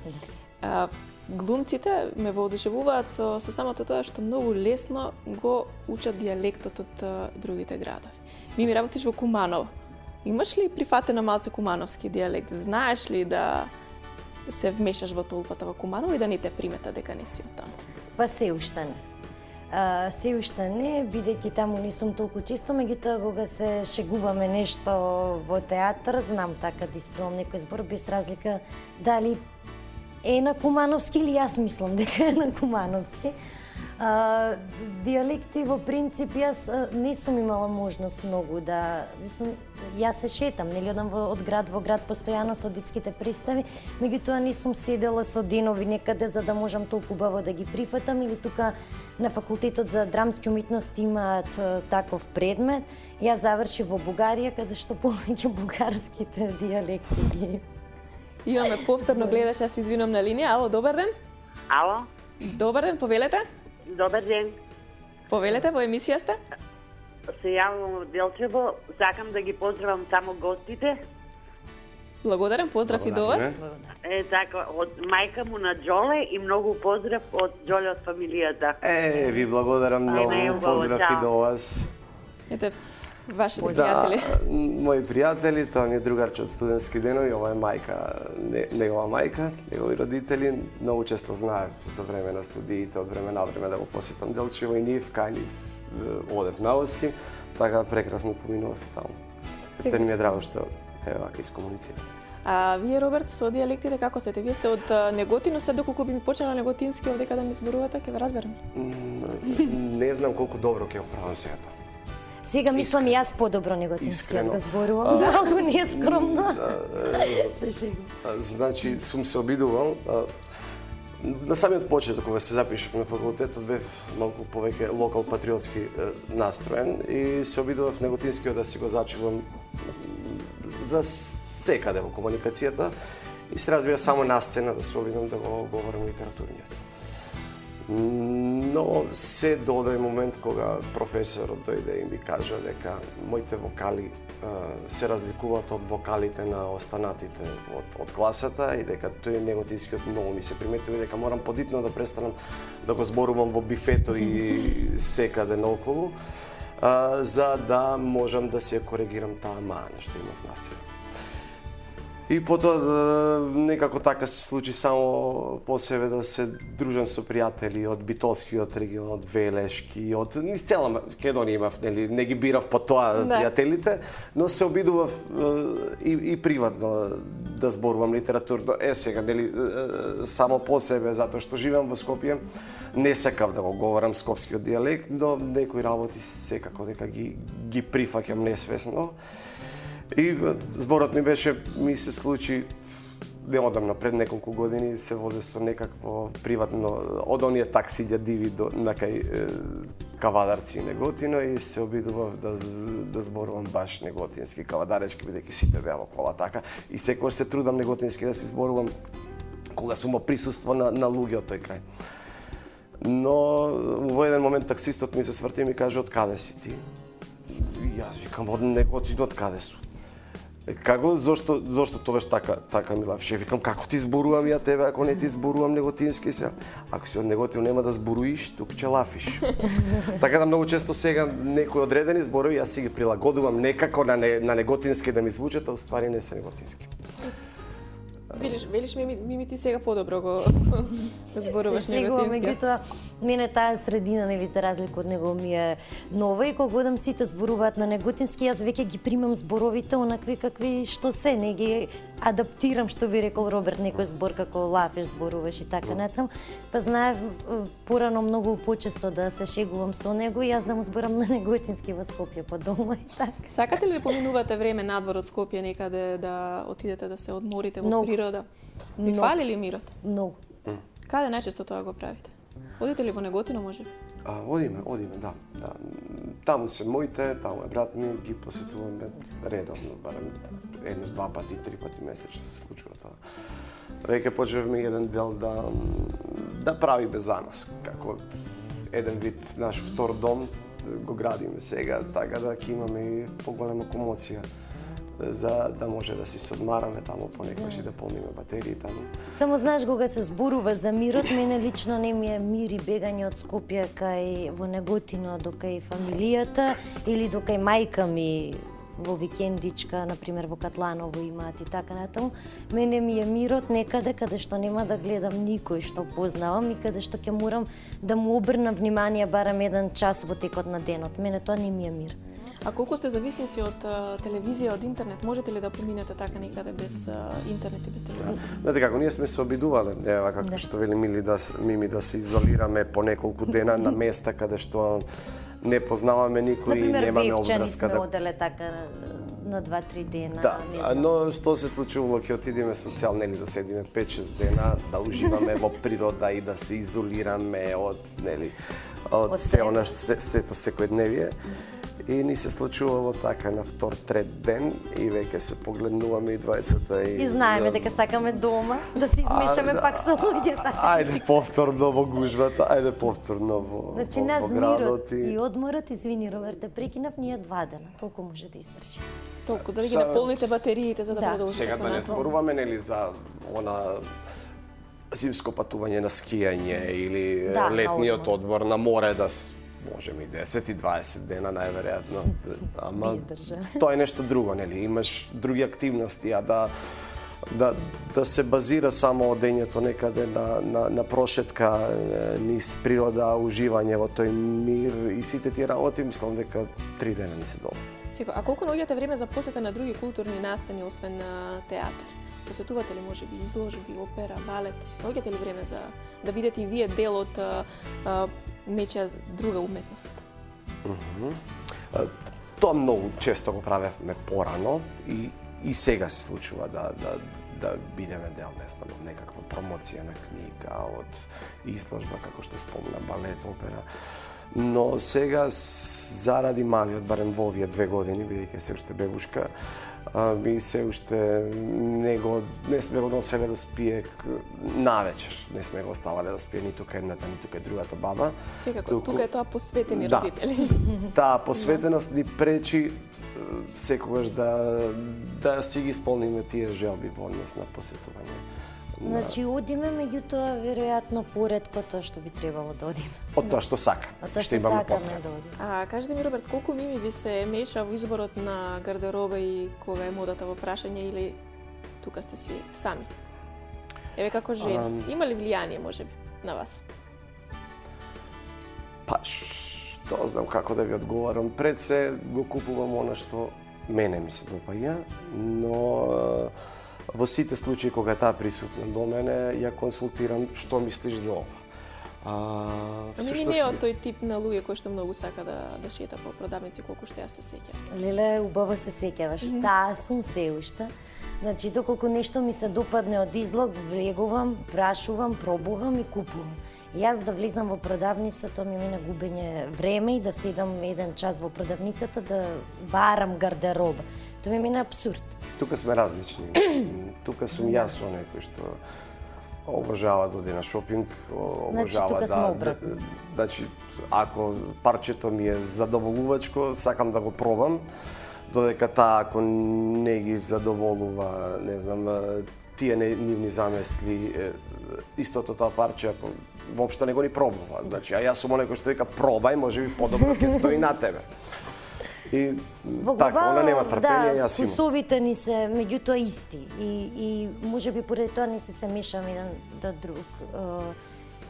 Глумците ме воодушевуваат со самото тоа што многу лесно го учат дијалектот од другите градови. Мими, работиш во Куманово. Имаш ли прифатено малце кумановски дијалект? Знаеш ли да се вмешаш во толпата во Куманово и да не те примета дека не си од таму? Па се уште не. Се уште не, бидејќи таму не сум толку често, меѓутоа кога се шегуваме нешто во театар, знам така да исправам некој збор без разлика дали е на кумановски или јас мислам дека е на кумановски. Дијалекти во принцип јас не сум имала можност многу да, мислам, јас се шетам, нели одам од град во град постојано со детските представи, меѓутоа не сум седела со денови некаде за да можам толку убаво да ги прифатам, или тука на факултетот за драмски уметности имаат таков предмет. Јас завршив во Бугарија, каде што повеќе бугарските дијалекти ги. Имаме повторно гледаш, јас извинувам на линија. Ало, добар ден. Ало. Добар ден, повелете. Добар ден. Повелете, во емисија сте? Се јавувам од Делчево, сакам да ги поздравам само гостите. Благодарам, поздрав и до вас. Така, од мајка му на Џоле и многу поздрав од Џоле од фамилијата. Ви благодарам многу, поздрав и до вас. Ете, вашите пријатели. Мои пријатели, тоа ми е другарче од студентски денови, ова е мајка, негова мајка, негови родители. Многу често знаев за време на студиите, од време на време да го посетам Делчево и нив, кај нив одев на гости, така прекрасно поминував и таму. Тоа ми е драго што е вака искомуницира. А вие, Роберт, со дијалектите како сте? Вие сте од Неготино, се доколку би ми почнала неготински овдека да ми зборувате, ќе ве разберам. Не знам колку добро ќе го правам сега тоа. Сега мислам јас подобро неготинскиот го зборувам, малку нескромно. Се шегувам. Значи, сум се обидувал. На самиот почеток, кога се запишав на факултетот, бев малку повеќе локал патриотски настроен и се обидував неготинскиот да си го зачувам за секаде во комуникацијата и се разбира само на сцена да се обидам да го говорам литературниот. Но се додај момент кога професорот дојде и ми кажа дека моите вокали се разликуваат од вокалите на останатите од класата и дека тој неготинскиот многу ми се приметува и дека морам подитно да престанам да го зборувам во бифето и секаде наоколу, за да можам да се коригирам таа мана што имав на себе. И потоа некако така се случи само по себе да се дружам со пријатели од Битолскиот регион, од Велешки, од низ цела Македонија имав, нели, не ги бирав по тоа пријателите, но се обидував и приватно да зборувам литературно. Сега, нели, само по себе, затоа што живеам во Скопје, не сакав да го говорам скопскиот дијалект, но некои работи секако дека ги прифаќам несвесно. И зборот ми се случи неодамна, пред неколку години се возе со некакво приватно од оние таксиња диви на кај Кавадарци и Неготино и се обидував да зборувам баш неготински, кавадаречки, бидејќи сите беа во кола така и секогаш се трудам неготински да се зборувам кога сум во присуство на луѓе од тој крај. Но во еден момент таксистот ми се сврти и ми каже: "Од каде си ти?" И јас викам: "Од Неготино, од каде сум?" Како, зошто тогаш така ми лавше? Викам, како ти зборувам ја тебе, ако не ти зборувам неготински сега? Ако си од Неготино нема да зборуиш, тук ќе лафиш. Така да многу често сега некои одредени зборови јас си ги прилагодувам некако на неготински да ми звучат, а уствари не се неготински. Велиш Мими, ти сега подобро го зборуваш неготински. Меѓутоа, мене таа средина, нели, за разлика од него, ми е нова и кога годам сите зборуваат на неготински, јас веќе ги примам зборовите онакви какви што се, не ги адаптирам, што би рекол Роберт, некој збор како лафеш зборуваш и така натам. Па знаев порано многу почесто да се шегувам со него и јас да му зборам на неготински во Скопје по дома и така. Сакате ли да поминувате време надвор од Скопје некаде да отидете да се одморите во природа? Ви фали ли мирот? Многу. Каде најчесто тоа го правите? Одите ли во Неготино, може би? Одиме, да. Таму се моите, таму е брат ми, ги посетуваме редовно, барем едно, два пати, три пати месечно се случува тоа. Веќе почнавме еден дел да правиме за нас, како еден вид наш втор дом, го градиме сега, така да ќе имаме и поголема комоција за да може да си се одмараме таму понекогаш и да полниме батерии таму. Само знаеш, кога се зборува за мирот, мене лично не ми е мир и бегање од Скопје кај во Неготино до кај фамилијата или до кај мајка ми во викендичка, например во Катланово имаат и така натаму. Мене ми е мирот некаде каде што нема да гледам никој што познавам и каде што ќе морам да му обрнам внимание барем еден час во текот на денот. Мене тоа не ми е мир. А колку сте зависници од телевизија, од интернет, можете ли да поминете така некаде без интернет и без телевизија? Знаете како, ние сме се обидувале, како што вели Мими, да се изолираме по неколку дена на места каде што не познаваме никој и немаме обврска. Например, Вевчани сме оделе така на 2-3 дена, да, не знам. Но што се случувало, ќе отидеме со цел, нели, да седиме 5-6 дена, да уживаме во природа и да се изолираме од, нели, од се она сето секојдневие. И ни се случувало така на втор, трет ден и веќе се погледнуваме и двајцата и знаеме дека сакаме дома да се измешаме пак со луѓето. Ајде повторно во гужвата, ајде повторно во Значи нас мирот и одморот, извини Роберте, прекинав ние 2 дена, толку може да издржи. Толку да ги наполните батериите за да продолжите. Сега да не зборуваме, нели, за она зимско патување на скијање или летниот одмор на море, да можеме и 10 и 20 дена најверојатно. Ама тоа е нешто друго, нели? Имаш други активности, а да се базира само одењето некаде на прошетка низ природа, уживање во тој мир и сите тие работи, мислам дека 3 дена не се доволни. Сега, а колку наоѓате време за посета на други културни настани освен на театар? Посетувате ли можеби изложби, опера, балет? Наоѓате ли време за да видите и вие дел од нечија друга уметност? Тоа многу често го правевме порано и сега се случува да бидеме дел, не знам, од некаква промоција на книга, од изложба, како што спомна, балет, опера. Но сега, заради малиот, барем во овие 2 години, бидејќи се уште бебушка, ми се уште не сме го носеле да спие навечер. Не сме го оставале да спие ниту кај едната, ниту кај другата баба. Секако, тука е тоа посветени родители. Таа посветеност ни пречи секогаш да си ги исполниме тие желби во однос на посетување. Значи, одиме, меѓутоа, веројатно поретко тоа што би требало да одиме. Од тоа што сака. Од тоа што сакаме да одиме. А кажете ми, Роберт, колку Мими ви се меша во изборот на гардероба и кога е модата во прашање или тука сте си сами? Еве како жена, има ли влијание можеби на вас? Па, што знам како да ви одговарам. Пред се го купувам она што мене ми се допаѓа, но во сите случаи кога е таа присутна до мене, ја консултирам што мислиш за ова. Мими не е од тој тип на луѓе кој што многу сака да шета по продавници, колку што јас се сеќавам. Леле, убаво се сеќаваш. Таа сум се уште. Значи, доколку нешто ми се допадне од излог, влегувам, прашувам, пробувам и купувам. Јас да влезам во продавница, тоа ми мине губење време и да седам 1 час во продавницата да барам гардероба. Тоа ми мине абсурд. Тука сме различни. Тука сум јас оној кој што обожава да оди на шопинг, обожава значи, ако парчето ми е задоволувачко, сакам да го пробам, додека таа ако не ги задоволува, не знам, тие нивни замисли, истото тоа парче, ако воопшто не го ни пробува. Значи, а јас сум оној кој што вика пробај, можеби подобро ќе стои на тебе. И така, она нема трпение, јас имам. Вкусовите ни се меѓутоа исти и можеби поради тоа не се мешаме еден до друг.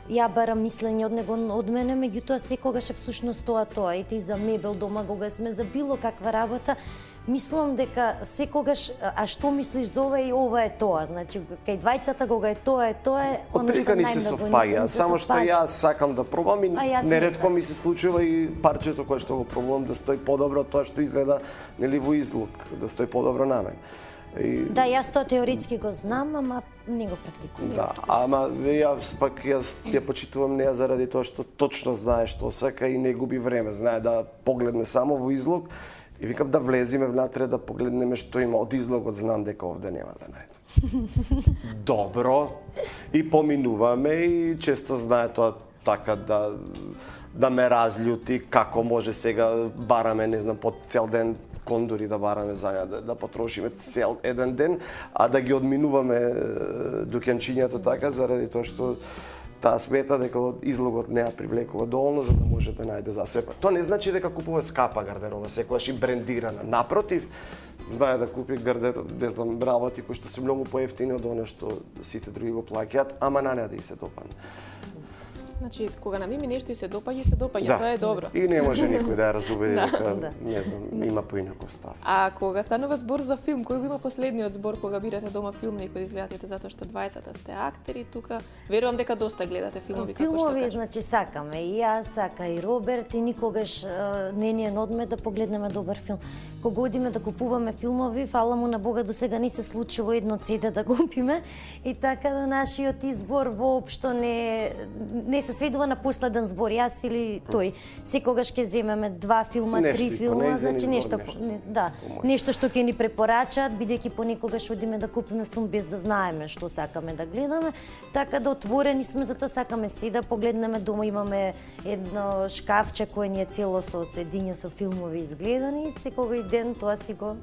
Ја барам мислење од него од мене, меѓутоа секогаш е всушност тоа. Ете и за мебел дома, кога сме за било каква работа, мислам дека секогаш, а што мислиш за ова и ова е тоа. Значи, кај двајцата кога е тоа, оно што ни се совпаѓа, само што јас сакам да пробам и неретко ми се случува и парчето кое што го пробувам да стои подобро од тоа што изгледа нели во излог, да стои подобро на мен. Да, јас тоа теоретски го знам, ама не го практикувам. Да, ама јас ја почитувам неа заради тоа што точно знае што сака и не губи време, знае да погледне само во излог и викам да влезиме внатре да погледнеме што има од излогот, знам дека овде нема да најдам. Добро, и поминуваме и често знае тоа така да ме разљути како може сега бараме, не знам, по цел ден кондори да бараме за неа, да потрошиме цел еден ден, а да ги одминуваме дуќанчињата така, заради тоа што таа смета дека излогот не ја привлекува доволно за да може да најде за себе. Тоа не значи дека купува скапа гардероба, секогаш и брендирана. Напротив, знае да купи гардероб, не знам, работи кои што се многу поевтини од она што сите други го плаќаат, ама на неа да и се допадне. Значи, кога на мими нешто и се допаѓа, тоа е добро. И не може никој да ја разубеди дека, не знам, има поинаков став. А кога станува збор за филм, кој го има последниот збор кога бирате дома филм некој да изгледате, затоа што 20-та сте актери тука? Верувам дека доста гледате филмови, како што кажа. Филмови, значи, сакаме. И јас, сака и Роберт, и никогаш не ни е одме да погледнеме добар филм. Кога одиме да купуваме филмови, фала му на Бога, до сега не се случило едно CD да купиме, и така да нашиот избор воопшто не се сведува на последен збор, јас или тој. Секогаш ќе земеме 2 филма, 3 филма, значи нешто што ќе ни препорачаат, бидејќи понекогаш одиме да купиме филм без да знаеме што сакаме да гледаме, така да отворени сме за тоа, сакаме се да погледнеме дома, имаме едно шкафче кое ни е цело со цедиња со филмови изгледани, секој ден тоа си го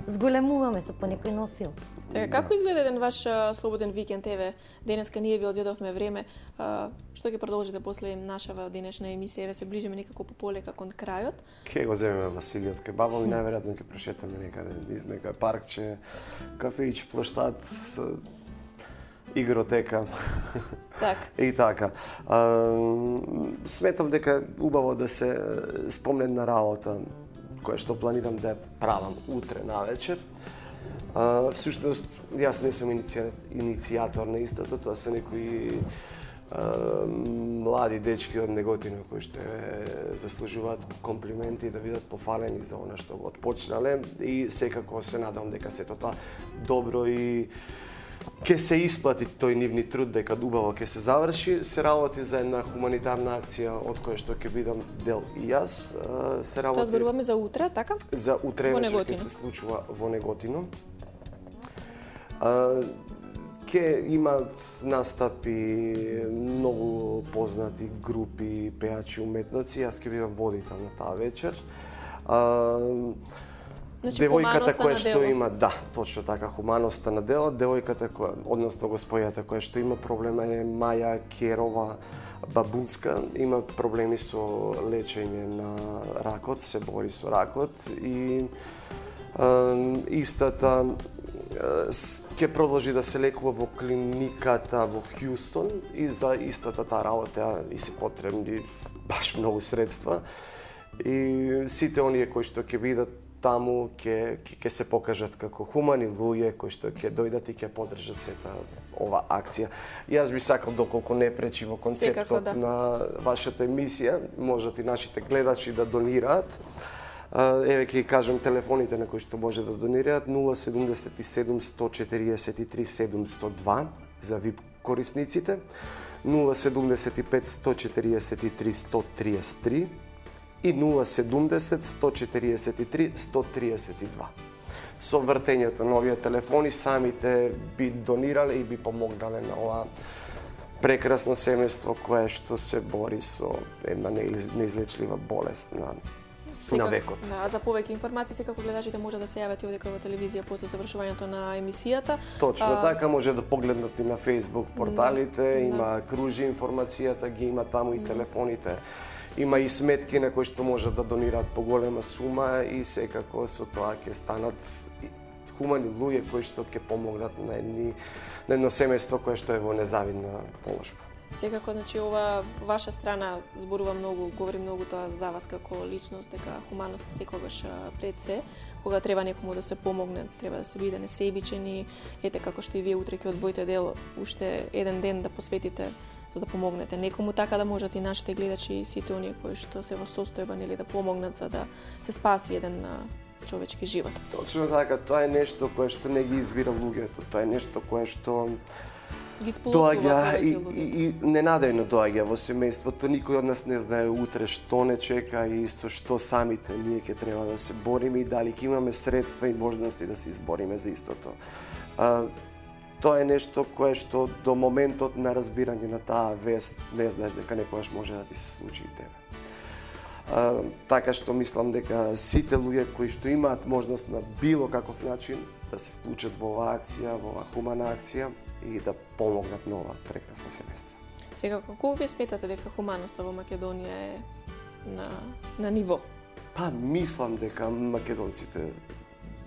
зголемуваме со понекој нов филм. Така, како изгледа еден ваш слободен викенд? Еве, денеска ние ви одзедовме време. Што ќе продолжите после нашава денешна емисија? Еве се ближиме некако полека кон крајот. Ќе го земеме Василиот кај баба ми, најверојатно ќе прошетаме некаде низ некој паркче, кафеич, плоштад, игротека. Так. И така. Сметам дека убаво да се спомнем на работа која што планирам да правам утре навечер. Всушност, јас не сум иницијатор на истото, тоа се некои млади дечки од Неготино кои што заслужуваат комплименти да бидат пофалени за она што го отпочнале и секако се надам дека сето тоа добро и ќе се исплати тој нивни труд, дека убаво ќе се заврши. Се работи за една хуманитарна акција од која што ќе бидам дел и јас. Се работи. Тоа зборуваме за утре, така? За утре вечер ќе се случува во Неготино. Ќе имат настапи многу познати групи, пеачи, уметници. Јас ќе бидам водител на таа вечер. Девојката која што има, да, точно така, хуманоста на дело, девојката која, односно госпојата која што има проблема е Маја Керова Бабунска, има проблеми со лечење на ракот, се бори со ракот и истата ќе продолжи да се лекува во клиниката во Хјустон и за истата таа работа и се потребни баш многу средства и сите оние кои што ќе бидат таму ќе се покажат како хумани луѓе кои што ќе дојдат и ќе поддржат сета ова акција. Јас би сакал, доколку не пречи во концептот на вашата емисија, можат и нашите гледачи да донираат. Еве ќе кажам телефоните на кои што може да донираат: 077 143 702 за VIP корисниците, 075 143 133 и 070 143 132. Со вртењето на овие телефони самите би донирале и би помогнале на ова прекрасно семејство кое што се бори со една неизлечлива болест на векот. Да, за повеќе информации секако гледачите може да се јават и овде во телевизија после завршувањето на емисијата. Точно така, може да погледнат и на Facebook порталите, има кружи информацијата, ги има таму и телефоните. има и сметки на кои што можат да донираат поголема сума и секако со тоа ќе станат хумани луѓе кои што ќе помогнат на едно семејство кое што е во незавидна положба. Секако, значи, ова ваша страна зборува многу, говори многу тоа за вас како личност, дека хуманоста секогаш пред се, кога треба некому да се помогне, треба да се биде несебичен и ете како што и вие утре ќе одвоите дел уште еден ден да посветите за да помогнете некому, така да можат и нашите гледачи и сите оние кои што се во состојба нели да помогнат за да се спаси еден човечки живот. Точно така, тоа е нешто кое што не ги избира луѓето, тоа е нешто кое што доаѓа и ненадејно доаѓа во семејството. Никој од нас не знае утре што не чека и со што самите ние ќе треба да се бориме и дали ќе имаме средства и можности да се избориме за истото. Тоа е нешто кое што до моментот на разбирање на таа вест не знаеш дека некогаш може да ти се случи и тебе. Така што мислам дека сите луѓе кои што имаат можност на било каков начин да се вклучат во оваа акција, во оваа хумана акција и да помогнат на ова прекрасно семејство. Сега, како вие сметате дека хуманоста во Македонија е на ниво? Па, мислам дека македонците,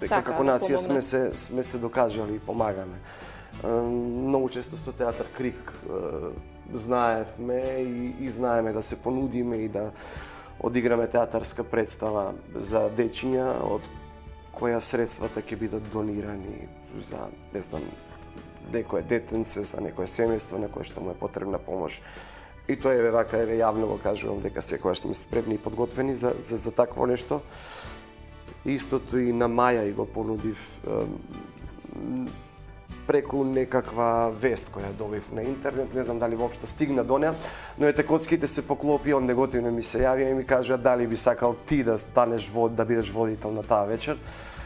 дека Сака како да нација помогнат. сме се докажали и помагаме. Многу често со театар Крик знаевме и знаеме да се понудиме и да одиграме театарска представа за дечиња, од која средствата ќе бидат донирани за, не знам, некое детенце, за некое семејство на кое што му е потребна помош. И тоа е вака, јавно го кажувам дека секогаш сме спремни и подготвени за такво нешто. Истото и на Маја и го понудив преку некаква вест која добив на интернет, не знам дали воопшто стигна до неа, но ете коцките се поклопи, он неготивно ми се јавија и ми кажува дали би сакал ти да станеш да бидеш водител на таа вечер.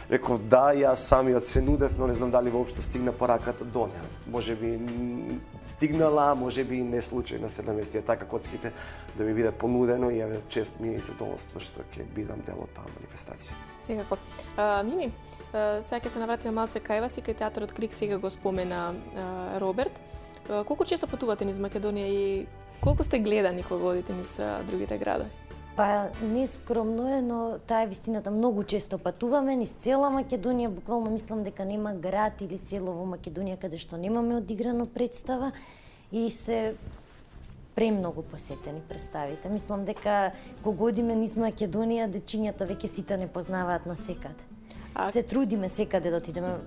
Реков да, јас самиот се нудев, но не знам дали воопшто стигна пораката до неа. Може би стигнала, може би не случајно се наместија така коцките да ми биде понудено и еве чест ми е и задоволство што ќе бидам дел од таа манифестација. Секако. Мими, сега ќе се навратиме малце кај вас и кај театарот Крик, сега го спомена Роберт. Колку често патувате низ Македонија и колку сте гледани кога одите низ другите градови? Па, нескромно е, но таа е вистината. Многу често патуваме низ цела Македонија, буквално мислам дека нема град или село во Македонија каде што немаме одиграно представа и се премногу посетени представите. Мислам дека кога одиме низ Македонија, дечињата веќе сите не познаваат на секаде. Се трудиме секаде да отидеме.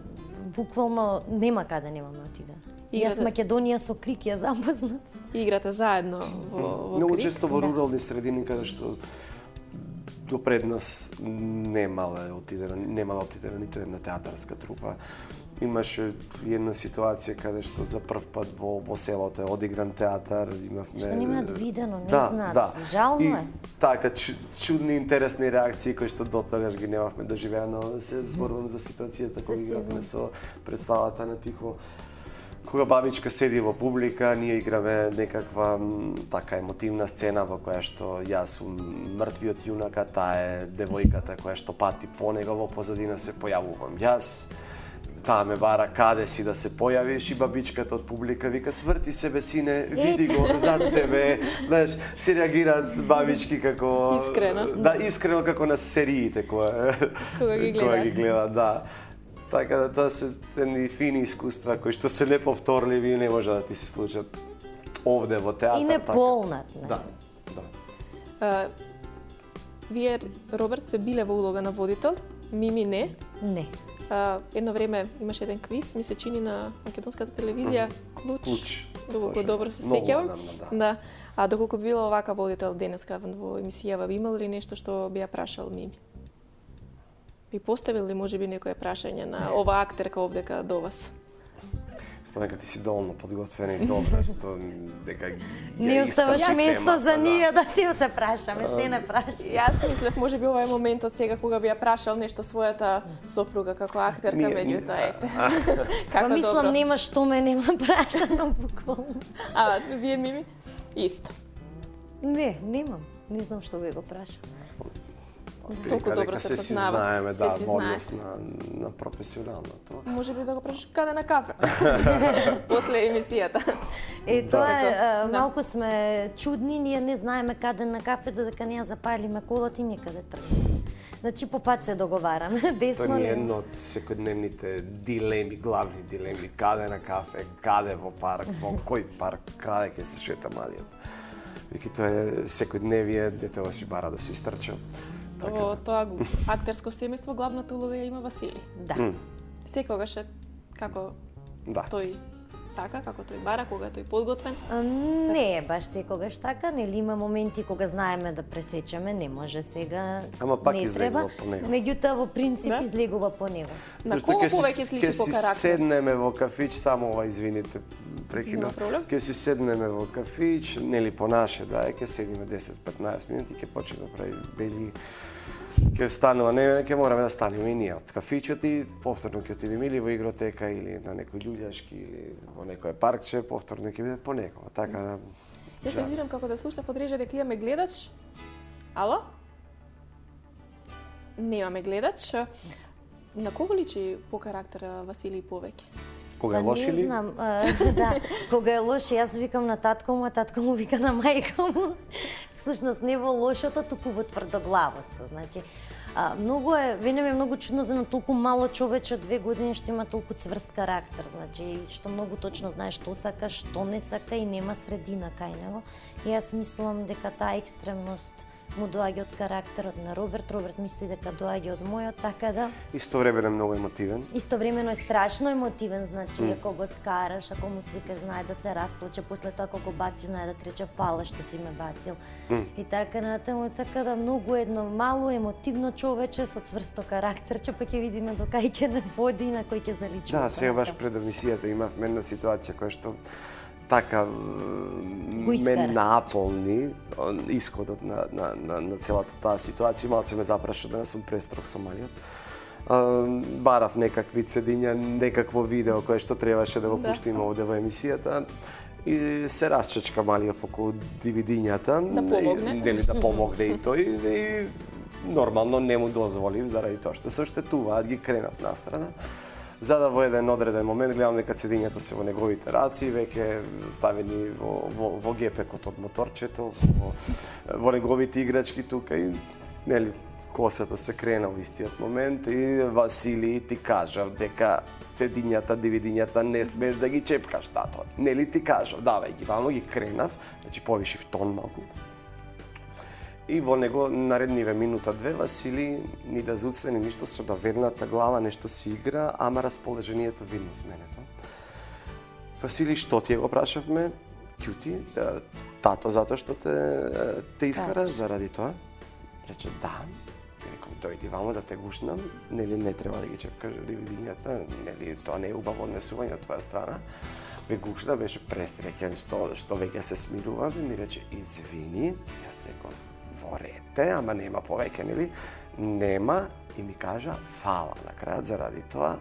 Буквално нема каде немаме отидеме. Јас Македонија со Крик ја запознат. Играте заедно во Крик? Многу често во рурални средини каде што допред нас немала отидена ниту една театарска трупа. Имаше една ситуација каде што за прв пат во селото е одигран театар, имавме Што немаат видено, не знаат. Жално е. Така чудни интересни реакции кои што дотогаш ги немавме доживеано. Се зборувам за ситуацијата кога игравме со представата на Тихо. Кога бабичка седи во публика, ние играме некаква така емотивна сцена во која што јас сум мртвиот јунака, таа е девојката која што пати по него, во позадина се појавувам јас. Таа ме бара каде си да се појавиш и бабичката од публика вика сврти себе сине, види го зад тебе. Знаеш, се реагираат бабички како искрено. Да, искрено како на сериите кога ги гледаат, да. Така да тоа се едни фини искуства кои што се неповторливи и не може да ти се случат овде во театар. И не полнат. Да. Вие, Роберт, сте биле во улога на водител, Мими не. Не. Едно време имаше еден квиз, ми се чини на македонската телевизија, Клуч. Доколку добро се сеќавам. Да. А доколку била овака водител денеска во емисијава, ви имал ли нешто што би ја прашал Мими? Би поставил ли може би некое прашање на ова актерка овдека до вас? Дека ти си доволно подготвена и добра, што дека не оставаш место за ние да си се прашаме, се не праши. Јас мислев може би ова е моментот сега кога би ја прашал нешто својата сопруга како актерка, меѓутоа ете. Па мислам нема што ме нема прашано буквално. А вие Мими? Исто. Не, немам. Не знам што би го прашал. Толку добро се познава. Знаеме, да, во однос на професионалното. Може би да го прашаш каде на кафе. После емисијата. Тоа е, малку сме чудни, ние не знаеме каде на кафе, додека не ја запалиме колата и никаде тргнеме. Значи по пат се договараме, десно Тоа ли? е едно од секојдневните дилеми, главни дилеми, каде на кафе, каде во парк, во кој парк, каде ќе се шета малиот. Веќе тоа е секојдневие, дете ова си бара да се истрча. Во тоа актерско семејство главната улога ја има Васили. Да. Секогаш е како тој сака, како тој бара, кога тој подготвен? Не е баш секогаш така, нели има моменти кога знаеме да пресечеме, не може сега. Ама пак не излегува треба. по него. Меѓутоа во принцип излегува по него. На кого повеќе сличи по карактер? Ќе си седнеме во кафич, само ова извините, прекинав. Ќе си седнеме во кафич, нели по наше, да, ќе седиме 10-15 минути, ќе почне да прави бели. Ќе станува, не ќе мораме да станеме и ние од кафичот и повторно ќе отидеме или во игротека или на некој љуѓашки или во некој паркче, повторно ќе биде по некоја. Така Јас се извинам како да слушав од режа дека имаме гледач. Ало? Немаме гледач. На кого личи по карактер Василий повеќе? Кога е лош или? Не знам, да, кога е лош, јас викам на татко му, а татко му вика на мајка му. Всушност не во лошото, туку во тврдоглавоста. Значи, многу е, мене ми е многу чудно за на толку мало човече од 2 години што има толку цврст карактер, значи што многу точно знае што сака, што не сака и нема средина кај него. И јас мислам дека таа екстремност му доаѓа од карактерот на Роберт. Роберт мисли дека доаѓа од мојот, така да. Истовремено е многу емотивен. Истовремено е страшно емотивен, значи ако го скараш, ако му свикаш, знае да се расплаче, после тоа кога го бациш, знае да рече фала што си ме бацил. И така натаму, така да многу едно мало емотивно човече со цврсто карактерче, па ќе видиме до кај ќе не води и на кој ќе заличува. Да, сега баш пред емисијата имавме една ситуација која што така ме наполни исходот на целата таа ситуација. Малце ме запраша да не сум престрог со малиот. Барав некакви цедиња, некакво видео кое што требаше да го пуштиме овде во емисијата и се расчечка малиот околу DVD-њата. Да помогне. Нели да помогне и тој и нормално не му дозволив заради тоа што се оштетуваат, ги кренав настрана. За да во еден одреден момент гледам дека цедињата се во неговите раци, веќе ставени во гепекот од моторчето, во неговите играчки тука и нели косата се крена во истиот момент и Василий ти кажав дека цедињата, DVD-њата не смеш да ги чепкаш, тато. Нели ти кажав, давај ги, вамо ги кренав, значи повишив тон малку. И во него наредниве минута-две Василий ни да зуцне, ни ништо со наведната глава, нешто си игра, ама расположението видно сменето. Василий, што ти го прашавме? Ќути, тато, затоа што те искараш заради тоа? Рече, да. Реков, дојди вамо да те гушнам, нели не треба да ги чепкаш DVD-њата, нели тоа не е убаво однесување од твоја страна. Ме гушна, беше пресреќен што веќе се смирува, ми рече, извини, јас реков, во рете, ама нема повеќе, нели? Нема и ми кажа фала на крајот заради тоа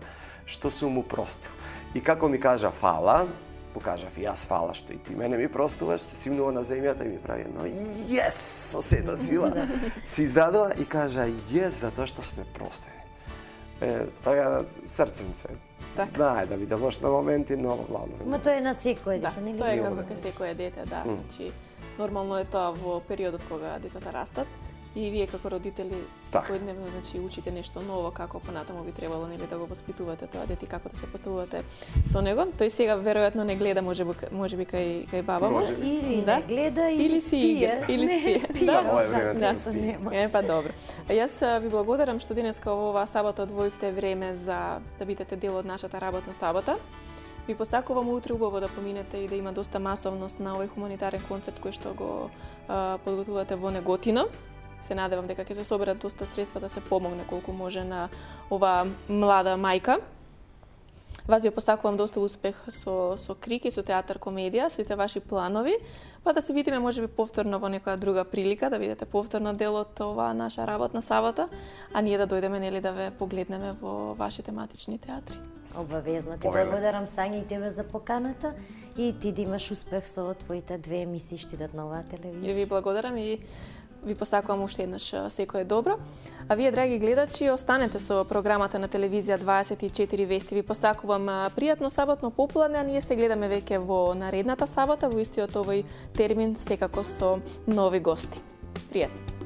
што сум му простил. И како ми кажа фала, покажав и јас фала што и ти мене ми простуваш, се симнува на земјата и ми прави едно јес со сета сила. Се издадува и кажа јес затоа што сме простени. Така срценце. Знае да биде лош на моменти, но главно. Ма тоа е на секој дете, нели? Тоа е како кај секое дете, да. Значи, нормално е тоа во периодот кога децата растат и вие како родители секојдневно значи учите нешто ново како понатаму би требало нели да го воспитувате тоа дете како да се поставувате со него. Тој сега веројатно не гледа можеби кај баба му. Или не гледа или спие. Или спие. Да, ова време спие. Па добро. Јас ви благодарам што денеска во оваа сабота одвоивте време за да бидете дел од нашата работна сабота. Ви посакувам утре убаво да поминете и да има доста масовност на овој хуманитарен концерт кој што го подготвувате во Неготино. Се надевам дека ќе се соберат доста средства да се помогне колку може на оваа млада мајка. Вас ви посакувам доста успех со Крик и со театар комедија, сите ваши планови, па да се видиме можеби повторно во некоја друга прилика, да видите повторно дел од оваа наша работна сабота, а ние да дојдеме нели да ве погледнеме во вашите матични театри. Обавезно ти благодарам Сања и тебе за поканата и ти да имаш успех со твоите 2 емисии што идат на оваа телевизија. И ви благодарам и ви посакувам уште еднаш секое добро. А вие, драги гледачи, останете со програмата на телевизија 24 вести. Ви посакувам пријатно саботно попладне, а ние се гледаме веќе во наредната сабота, во истиот овој термин, секако со нови гости. Пријатно!